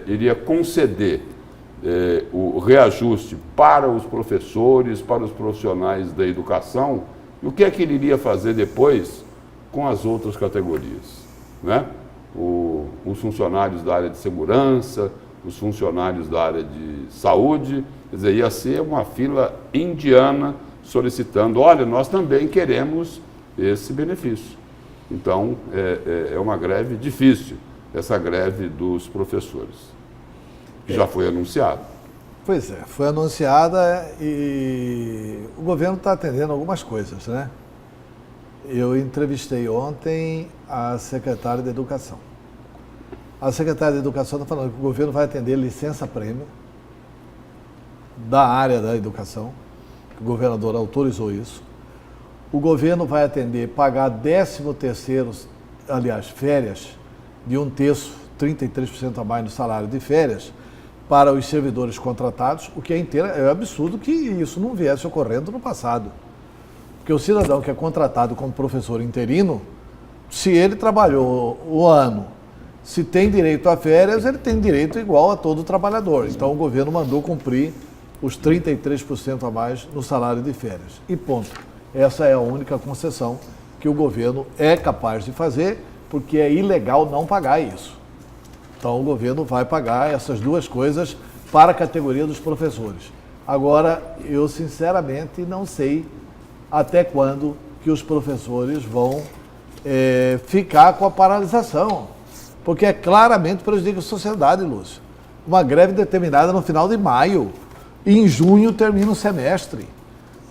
iria conceder o reajuste para os professores, para os profissionais da educação, e o que é que ele iria fazer depois com as outras categorias, né? Os funcionários da área de segurança, os funcionários da área de saúde, quer dizer, ia ser uma fila indiana solicitando, olha, nós também queremos esse benefício. Então, é uma greve difícil, essa greve dos professores, que já foi anunciada. Pois é, foi anunciada e o governo está atendendo algumas coisas, né? Eu entrevistei ontem a secretária de Educação. A secretária de Educação está falando que o governo vai atender licença-prêmio da área da educação, que o governador autorizou isso. O governo vai atender, pagar 13º, aliás, férias, de 1/3, 33% a mais no salário de férias, para os servidores contratados, o que é absurdo que isso não viesse ocorrendo no passado. Porque o cidadão que é contratado como professor interino, se ele trabalhou o ano, se tem direito a férias, ele tem direito igual a todo trabalhador. Então o governo mandou cumprir os 33% a mais no salário de férias. E ponto. Essa é a única concessão que o governo é capaz de fazer, porque é ilegal não pagar isso. Então o governo vai pagar essas duas coisas para a categoria dos professores. Agora, eu sinceramente não sei até quando que os professores vão ficar com a paralisação, porque claramente prejudica a sociedade, Lúcio. Uma greve determinada no final de maio, e em junho termina o semestre.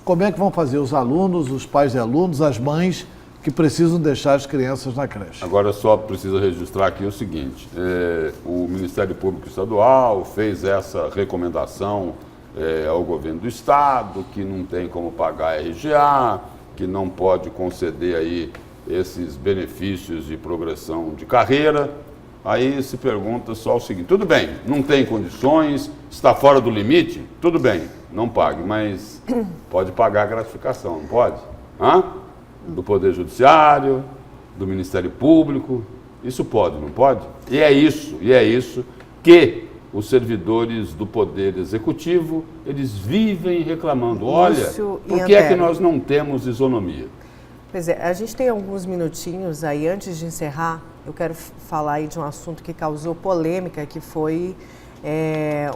Como é que vão fazer os alunos, os pais de alunos, as mães que precisam deixar as crianças na creche? Agora só precisa registrar aqui o seguinte, o Ministério Público Estadual fez essa recomendação ao governo do estado, que não tem como pagar a RGA, que não pode conceder aí esses benefícios de progressão de carreira. Aí se pergunta só o seguinte, tudo bem, não tem condições, está fora do limite, tudo bem, não pague, mas pode pagar a gratificação, não pode? Do Poder Judiciário, do Ministério Público, isso pode, não pode? E é isso que os servidores do Poder Executivo, eles vivem reclamando, olha, por que é que nós não temos isonomia? Pois é, a gente tem alguns minutinhos aí, antes de encerrar, eu quero falar aí de um assunto que causou polêmica, que foi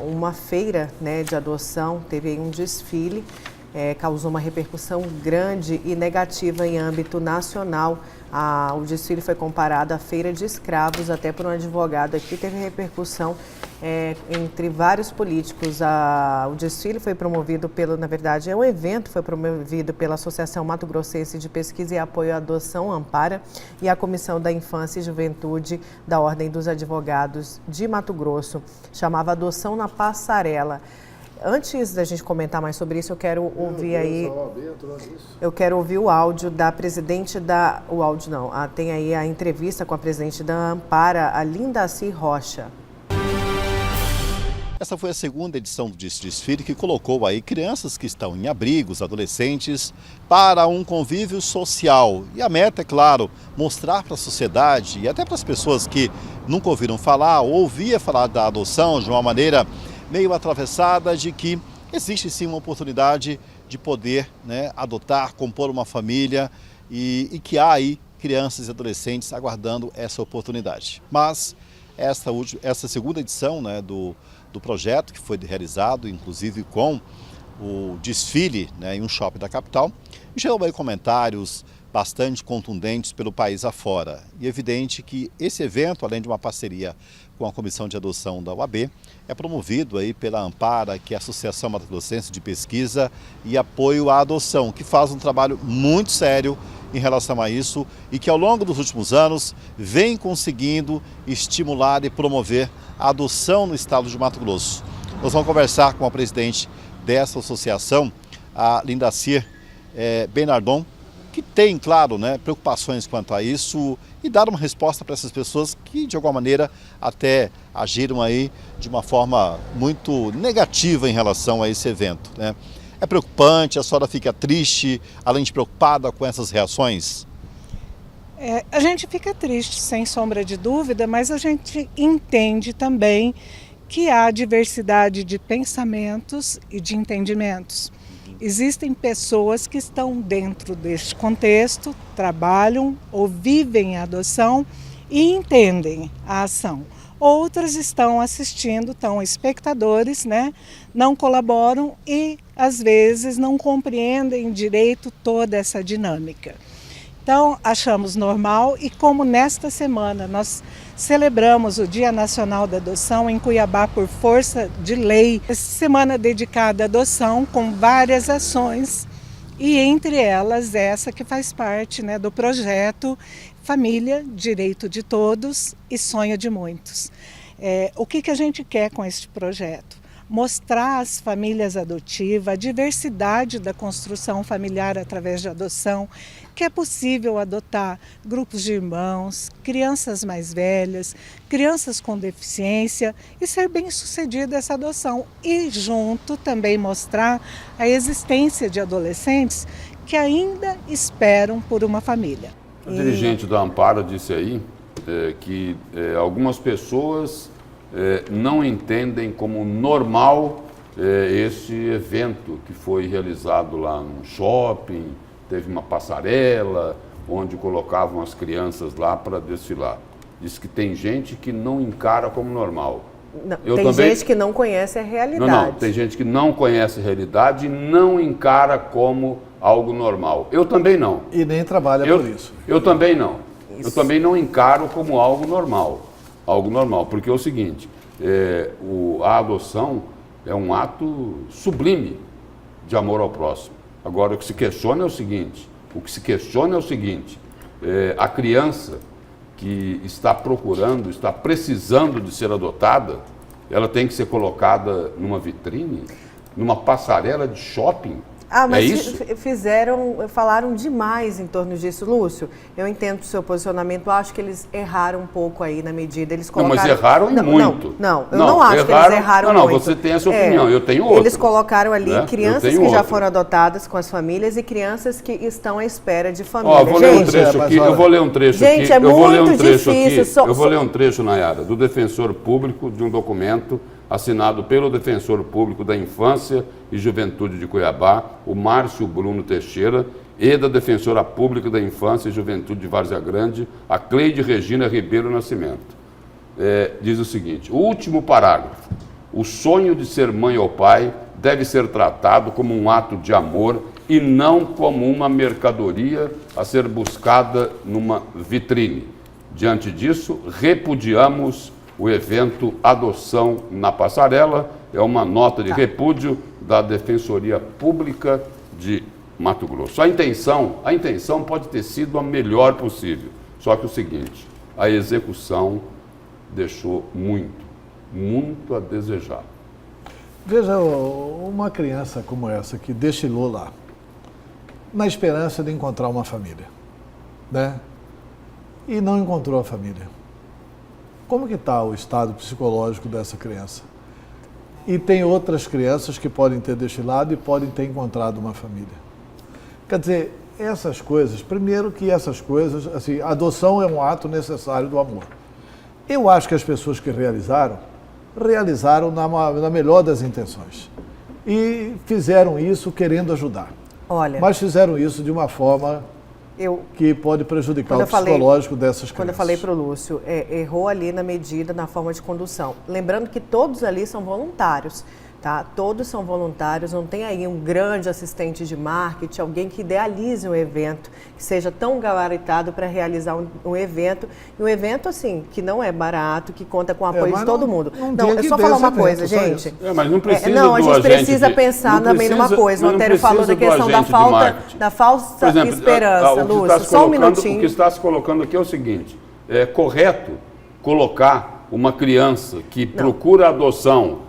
uma feira, né, de adoção, teve aí um desfile, causou uma repercussão grande e negativa em âmbito nacional. O desfile foi comparado à feira de escravos, até por um advogado aqui, teve repercussão entre vários políticos. O desfile foi promovido na verdade, um evento foi promovido pela Associação Mato Grossense de Pesquisa e Apoio à Adoção, Ampara, e a Comissão da Infância e Juventude da Ordem dos Advogados de Mato Grosso. Chamava Adoção na Passarela. Antes da gente comentar mais sobre isso, eu quero ouvir aí. Eu quero ouvir o áudio da presidente da. O áudio não, tem aí a entrevista com a presidente da Ampara, a Lindaci Rocha. Essa foi a segunda edição do desfile que colocou aí crianças que estão em abrigos, adolescentes, para um convívio social. E a meta, é claro, mostrar para a sociedade e até para as pessoas que nunca ouviram falar ou ouvia falar da adoção de uma maneira meio atravessada, de que existe sim uma oportunidade de poder, né, adotar, compor uma família e que há aí crianças e adolescentes aguardando essa oportunidade. Mas essa segunda edição, né, do projeto, que foi realizado inclusive com o desfile, né, em um shopping da capital, gerou aí comentários bastante contundentes pelo país afora. E é evidente que esse evento, além de uma parceria com a Comissão de Adoção da UAB, é promovido aí pela Ampara, que é a Associação Mato Grossense de Pesquisa e Apoio à Adoção, que faz um trabalho muito sério em relação a isso e que ao longo dos últimos anos vem conseguindo estimular e promover a adoção no estado de Mato Grosso. Nós vamos conversar com a presidente dessa associação, a Lindacir Bernardon, que tem, claro, preocupações quanto a isso e dar uma resposta para essas pessoas que, de alguma maneira, até agiram aí de uma forma muito negativa em relação a esse evento, né? É preocupante, a senhora fica triste, além de preocupada com essas reações? A gente fica triste, sem sombra de dúvida, mas a gente entende também que há diversidade de pensamentos e de entendimentos. Existem pessoas que estão dentro deste contexto, trabalham ou vivem a adoção e entendem a ação. Outras estão assistindo, estão espectadores, não colaboram e às vezes não compreendem direito toda essa dinâmica. Então, achamos normal e como nesta semana nós celebramos o Dia Nacional da Adoção em Cuiabá por força de lei, essa semana dedicada à adoção com várias ações e entre elas essa que faz parte do projeto Família, Direito de Todos e Sonho de Muitos. O que a gente quer com este projeto? Mostrar às famílias adotivas a diversidade da construção familiar através de adoção, que é possível adotar grupos de irmãos, crianças mais velhas, crianças com deficiência e ser bem-sucedida essa adoção. E junto também mostrar a existência de adolescentes que ainda esperam por uma família. O dirigente da Amparo disse aí que algumas pessoas não entendem como normal este evento que foi realizado lá no shopping, teve uma passarela onde colocavam as crianças lá para desfilar. Diz que tem gente que não encara como normal. Não, tem gente que não conhece a realidade. Não, tem gente que não conhece a realidade e não encara como algo normal. Eu também não. E nem trabalha por isso. Eu também não. Eu também não encaro como algo normal. Algo normal, porque é o seguinte, a adoção é um ato sublime de amor ao próximo. Agora, o que se questiona é o seguinte, a criança que está procurando, está precisando de ser adotada, ela tem que ser colocada numa vitrine, numa passarela de shopping. Mas isso? Falaram demais em torno disso, Lúcio. Eu entendo o seu posicionamento, acho que eles erraram um pouco aí na medida. Eles colocaram... Não, mas erraram muito. Eu não acho que eles erraram muito. Não, você tem essa opinião, eu tenho outra. Eles colocaram ali crianças que já foram adotadas com as famílias e crianças que estão à espera de família. Eu vou ler um trecho aqui, eu vou ler um trecho aqui. Gente, é muito difícil. Eu vou ler um trecho, Nayara, do defensor público de um documento assinado pelo defensor público da Infância e Juventude de Cuiabá, o Márcio Bruno Teixeira, e da defensora pública da Infância e Juventude de Várzea Grande, a Cleide Regina Ribeiro Nascimento. Diz o seguinte, o último parágrafo, o sonho de ser mãe ou pai deve ser tratado como um ato de amor e não como uma mercadoria a ser buscada numa vitrine. Diante disso, repudiamos o evento Adoção na Passarela, é uma nota de repúdio da Defensoria Pública de Mato Grosso. A intenção pode ter sido a melhor possível, só que o seguinte, a execução deixou muito a desejar. Veja, uma criança como essa que destilou lá, na esperança de encontrar uma família, e não encontrou a família. Como que está o estado psicológico dessa criança? E tem outras crianças que podem ter destilado e podem ter encontrado uma família. Quer dizer, essas coisas, primeiro que essas coisas, assim, a adoção é um ato necessário do amor. Eu acho que as pessoas que realizaram na melhor das intenções. E fizeram isso querendo ajudar. Mas fizeram isso de uma forma que pode prejudicar o psicológico dessas crianças. Quando eu falei para o Lúcio, errou ali na medida, na forma de condução. Lembrando que todos ali são voluntários. tá? Todos são voluntários, não tem aí um grande assistente de marketing, alguém que idealize um evento, que seja tão gabaritado para realizar um evento, e um evento, assim, que não é barato, que conta com o apoio de todo mundo. Não, é só falar uma coisa, gente. Mas não precisa a gente precisa pensar também numa coisa. O Antério falou da questão da falsa esperança, Lúcio, só um minutinho. O que está se colocando aqui é o seguinte, é correto colocar uma criança que procura adoção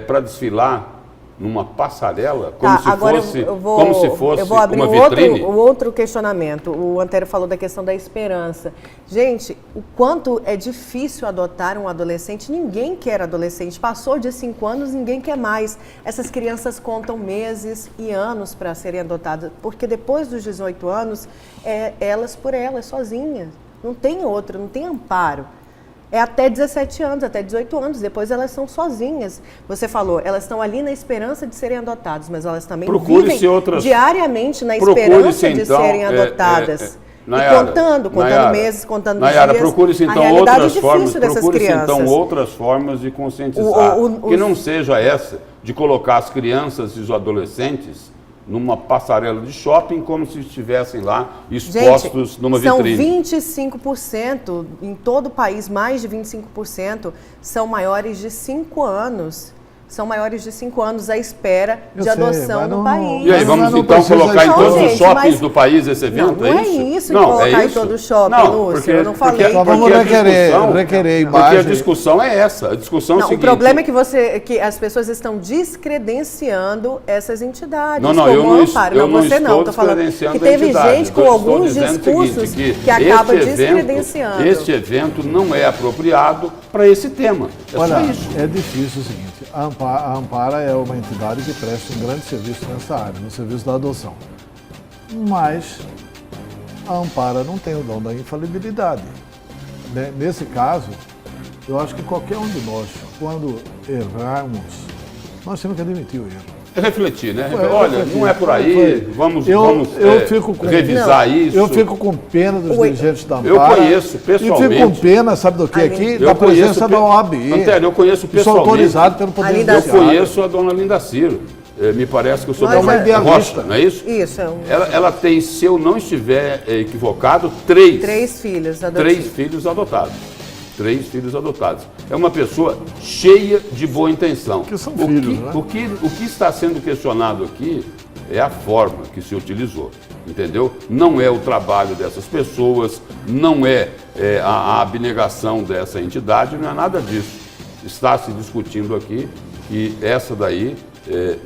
para desfilar numa passarela, como se fosse eu vou abrir uma vitrine? Um outro questionamento. O Antério falou da questão da esperança. Gente, o quanto é difícil adotar um adolescente. Ninguém quer adolescente. Passou de 5 anos, ninguém quer mais. Essas crianças contam meses e anos para serem adotadas, porque depois dos 18 anos, elas por elas, sozinhas. Não tem outro, não tem amparo. É até 17 anos, até 18 anos, depois elas são sozinhas. Você falou, elas estão ali na esperança de serem adotadas, mas elas também vivem diariamente na esperança de serem adotadas. Nayara, e contando meses, contando Nayara, dias. Procure-se então outras formas de conscientizar. Que não seja essa de colocar as crianças e os adolescentes numa passarela de shopping, como se estivessem lá expostos numa vitrine. São 25%, em todo o país, mais de 25% são maiores de 5 anos. São maiores de 5 anos à espera de adoção no país. E aí, vamos então colocar em todos os shoppings do país esse evento? Não é isso de colocar em todo o shopping, Lúcio. Eu não falei. Vamos requerer imagens. Porque a discussão é essa. A discussão é o seguinte. O problema é que as pessoas estão descredenciando essas entidades. Eu não estou falando que teve gente com alguns discursos que acaba descredenciando. Este evento não é apropriado para esse tema. Olha, é difícil o seguinte. A Ampara é uma entidade que presta um grande serviço nessa área, no serviço da adoção. Mas a Ampara não tem o dom da infalibilidade. Nesse caso, eu acho que qualquer um de nós, quando errarmos, nós temos que admitir o erro. Refletir, né? Olha, não é por aí, vamos revisar isso. Eu fico com pena dos dirigentes da Ampara. Eu conheço pessoalmente. E fico com pena, sabe do que aqui? Da presença da OAB. Antério, eu conheço pessoalmente. Sou autorizado pelo Poder Judiciário. Eu conheço a dona Linda Ciro. Me parece que eu sou uma idealista, não é isso? Isso. Ela tem, se eu não estiver equivocado, 3 filhos adotados. 3 filhos adotados. 3 filhos adotados. É uma pessoa cheia de boa intenção. Que são filhos, né? O que está sendo questionado aqui é a forma que se utilizou, entendeu? Não é o trabalho dessas pessoas, não é a abnegação dessa entidade, não é nada disso. Está se discutindo aqui que essa daí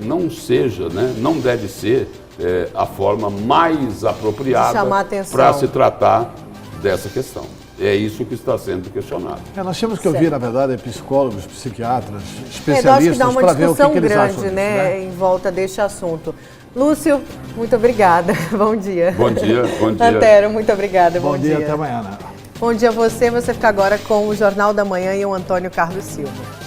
não seja, né, não deve ser a forma mais apropriada para se tratar dessa questão. É isso que está sendo questionado. Nós temos que ouvir, na verdade, psicólogos, psiquiatras, especialistas para ver o que eles acham. Dá uma discussão grande, em volta deste assunto. Lúcio, muito obrigada. Bom dia. Bom dia. Antério, muito obrigada. Bom dia, até amanhã. Bom dia a você. Você fica agora com o Jornal da Manhã e o Antônio Carlos Silva.